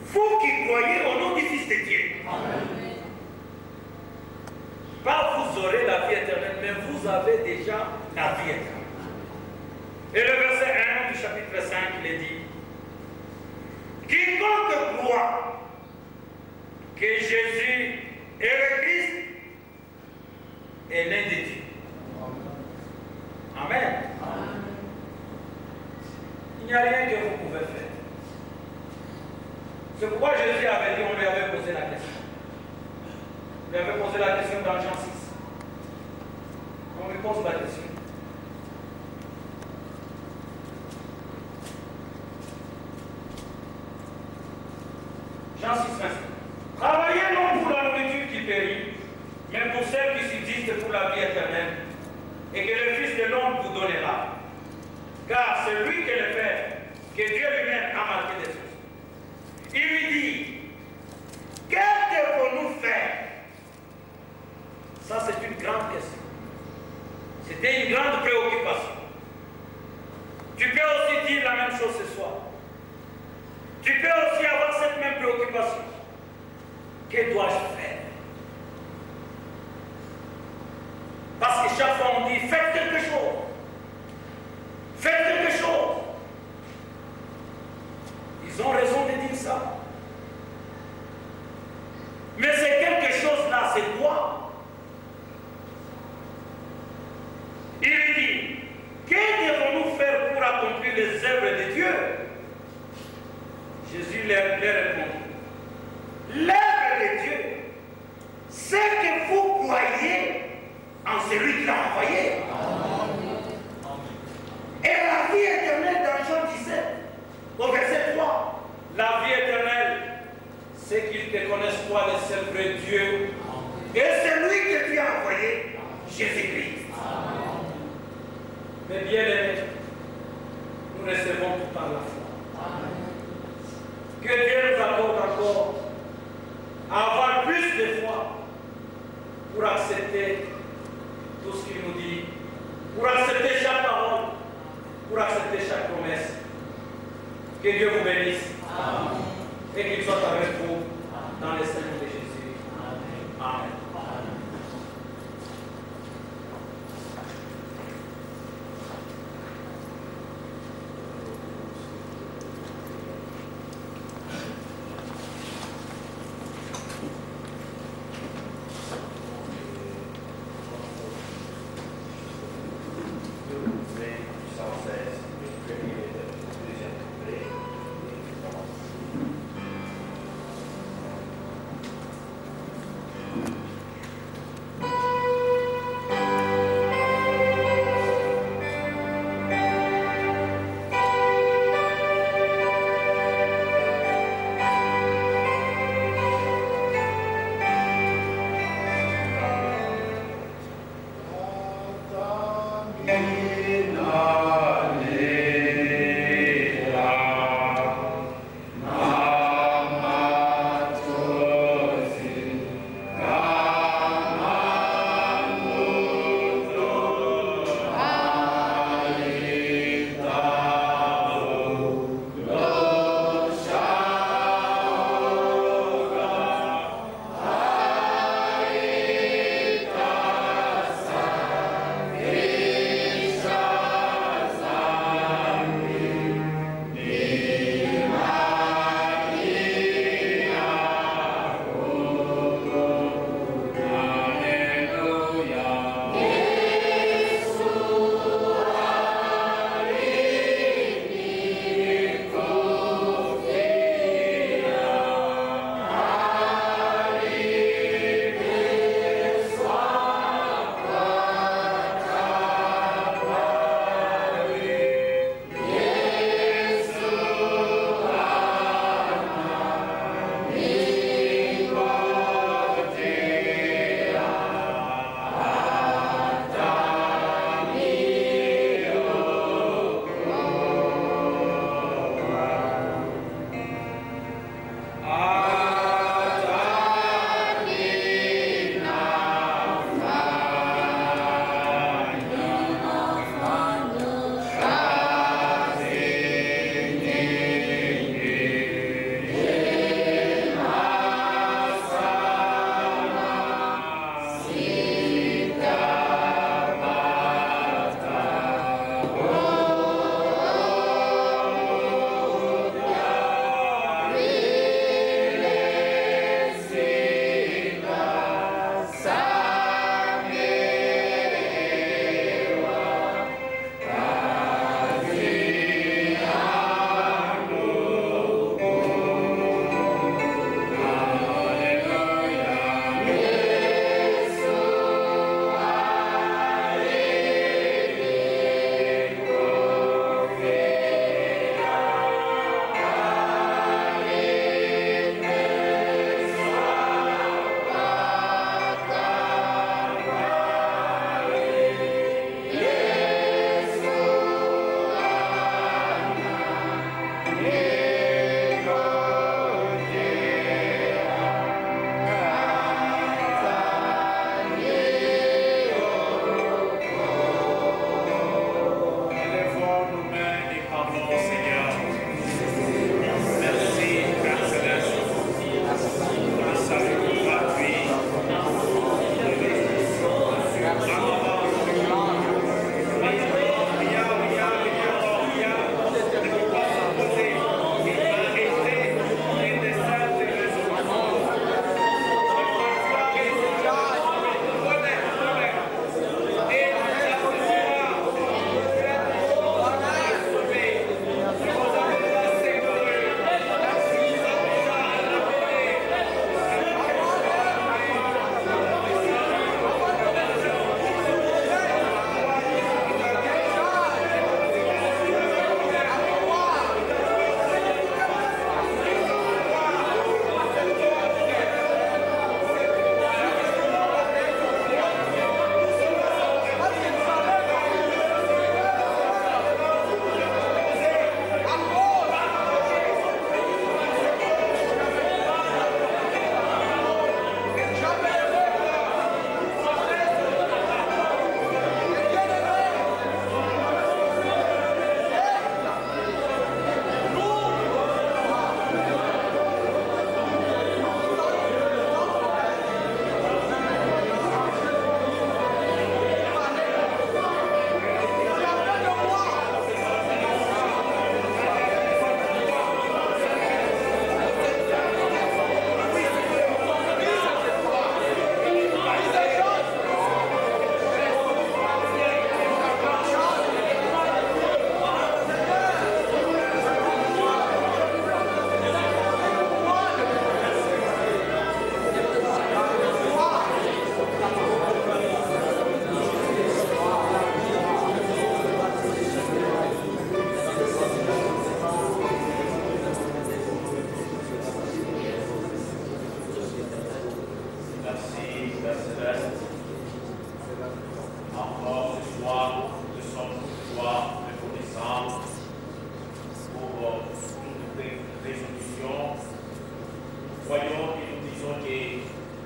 vous qui croyez au nom du Fils de Dieu. Amen. Pas vous aurez la vie éternelle, mais vous avez déjà la vie éternelle. Et le verset 1 du chapitre 5, il est dit, quiconque croit que Jésus est le Christ est né de Dieu. Amen. Amen. Il n'y a rien que vous pouvez faire. C'est pourquoi Jésus avait dit, on lui avait posé la question. On lui avait posé la question dans Jean 6. On lui pose la question. Jean 6, 25. Travaillez non pour la nourriture qui périt, mais pour celle qui subsiste pour la vie éternelle, et que le Fils de l'homme vous donnera. Car c'est lui qui est le Père, que Dieu lui-même a marqué des choses. Il lui dit, que devons-nous faire? Ça, c'est une grande question. C'était une grande préoccupation. Tu peux aussi dire la même chose ce soir. Tu peux aussi avoir cette même préoccupation. Que dois-je faire? Parce que chaque fois on dit, faites quelque chose. Faites quelque chose. Ils ont raison de dire ça. Mais c'est quelque chose là, c'est quoi? Il lui dit, que devons-nous faire pour accomplir les œuvres de Dieu? Jésus leur répond, l'œuvre de Dieu, c'est que vous croyez en celui qui l'a envoyé. Et la vie éternelle dans Jean 17, au verset 3, la vie éternelle, c'est qu'ils te connaissent toi, le seul vrai Dieu, et celui que tu as envoyé, Jésus-Christ. Mais bien aimés, nous recevons tout par la foi. Que Dieu nous accorde encore à avoir plus de foi pour accepter tout ce qu'il nous dit, pour accepter chaque parole, pour accepter chaque promesse. Que Dieu vous bénisse. Amen. Et qu'il soit avec vous dans les Seigneur de Jésus.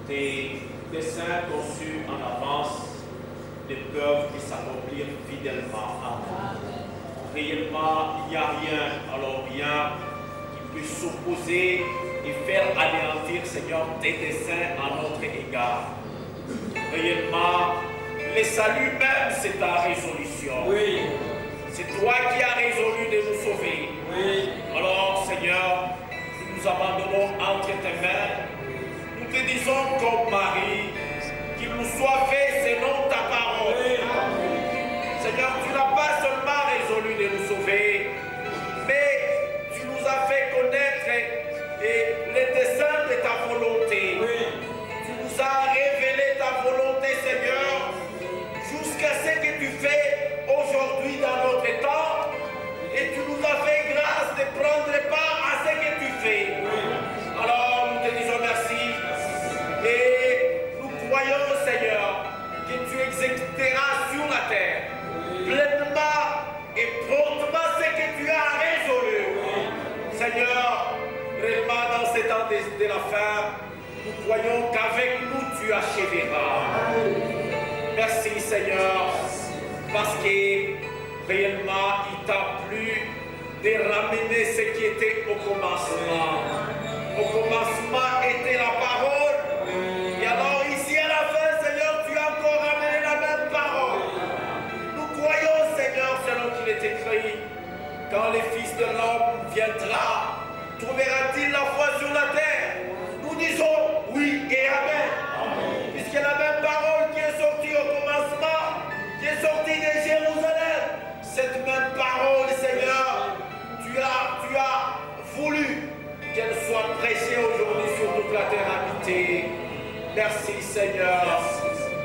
tes desseins conçus en avance ne peuvent que s'accomplir fidèlement. Réellement, il n'y a rien, alors bien, qui peut s'opposer et faire anéantir, Seigneur, tes desseins à notre égard. Réellement, le salut même, c'est ta résolution. Oui. C'est toi qui as résolu de nous sauver. Oui. Alors, Seigneur, nous nous abandonnons entre tes mains. Nous te disons comme Marie, qu'il nous soit fait selon ta parole. Oui. Seigneur, tu n'as pas seulement résolu de nous sauver, mais tu nous as fait connaître les desseins de ta volonté. Oui. Tu nous as révélé ta volonté, Seigneur, jusqu'à ce que tu fais aujourd'hui dans notre temps. Et tu nous as fait grâce de prendre part à ce que tu fais. Alors, nous te disons merci. Et nous croyons, Seigneur, que tu exécuteras sur la terre pleinement et promptement ce que tu as résolu. Seigneur, réellement dans ces temps de la fin, nous croyons qu'avec nous tu achèveras. Merci, Seigneur, parce que réellement il t'a plu de ramener ce qui était au commencement. Au commencement était la parole. Et alors ici à la fin, Seigneur, tu as encore ramené la même parole. Nous croyons, Seigneur, selon qu'il est écrit, quand le Fils de l'homme viendra, trouvera-t-il la foi sur la terre? Nous disons oui et amen. Puisque la même parole qui est sortie au commencement, qui est sortie de Jérusalem, cette même parole, Seigneur, tu as voulu qu'elle soit prêchée aujourd'hui sur toute la terre habitée. Merci, Seigneur.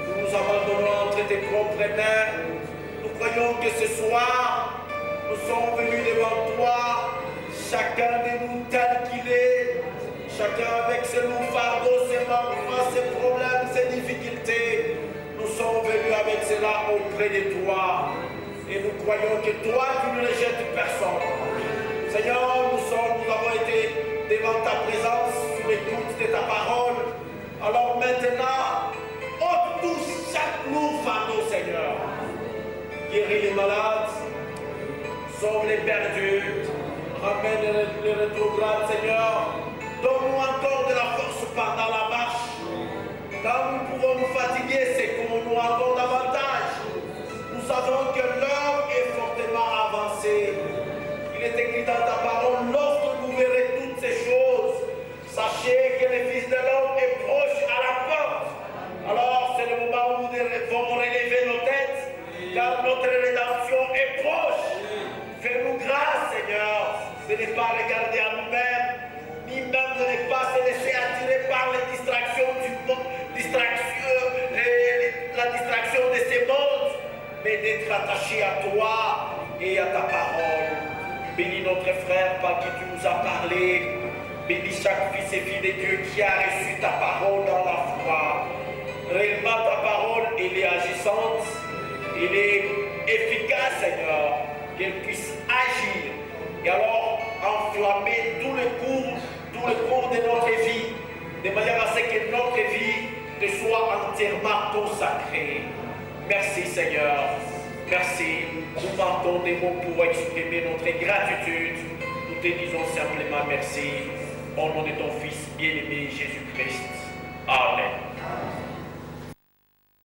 Nous nous abandonnons entre tes propres mains. Nous croyons que ce soir, nous sommes venus devant toi, chacun de nous tel qu'il est, chacun avec ses lourds fardeaux, ses manquements, ses problèmes, ses difficultés. Nous sommes venus avec cela auprès de toi. Et nous croyons que toi, tu ne rejettes personne. Seigneur, nous avons été devant ta présence sous l'écoute de ta parole. Alors maintenant, ôte tous chaque lourd fardeau, Seigneur. Guéris les malades, sauve les perdus, ramène les rétrogrades, Seigneur. Donne-nous encore de la force pendant la marche. Quand nous pouvons nous fatiguer, c'est qu'on nous encore davantage. Nous savons que l'heure est fortement avancée. Il est écrit dans ta parole, lorsque vous verrez toutes ces choses, sachez que le Fils de l'homme est proche à la porte. Alors c'est le moment où nous devons relever nos têtes, car notre rédemption est proche. Fais-nous grâce, Seigneur, de ne pas regarder à nous-mêmes, ni même de ne pas se laisser attirer par les distractions du monde, la distraction de ces mondes, mais d'être attaché à toi et à ta parole. Bénis notre frère par qui tu nous as parlé. Bénis chaque fils et fille de Dieu qui a reçu ta parole dans la foi. Réellement ta parole, elle est agissante, elle est efficace, Seigneur, qu'elle puisse agir. Et alors enflammer tout le cours de notre vie, de manière à ce que notre vie te soit entièrement consacrée. Merci, Seigneur. Merci. Nous manquons des mots pour exprimer notre gratitude. Nous te disons simplement merci. Au nom de ton Fils bien-aimé Jésus-Christ. Amen.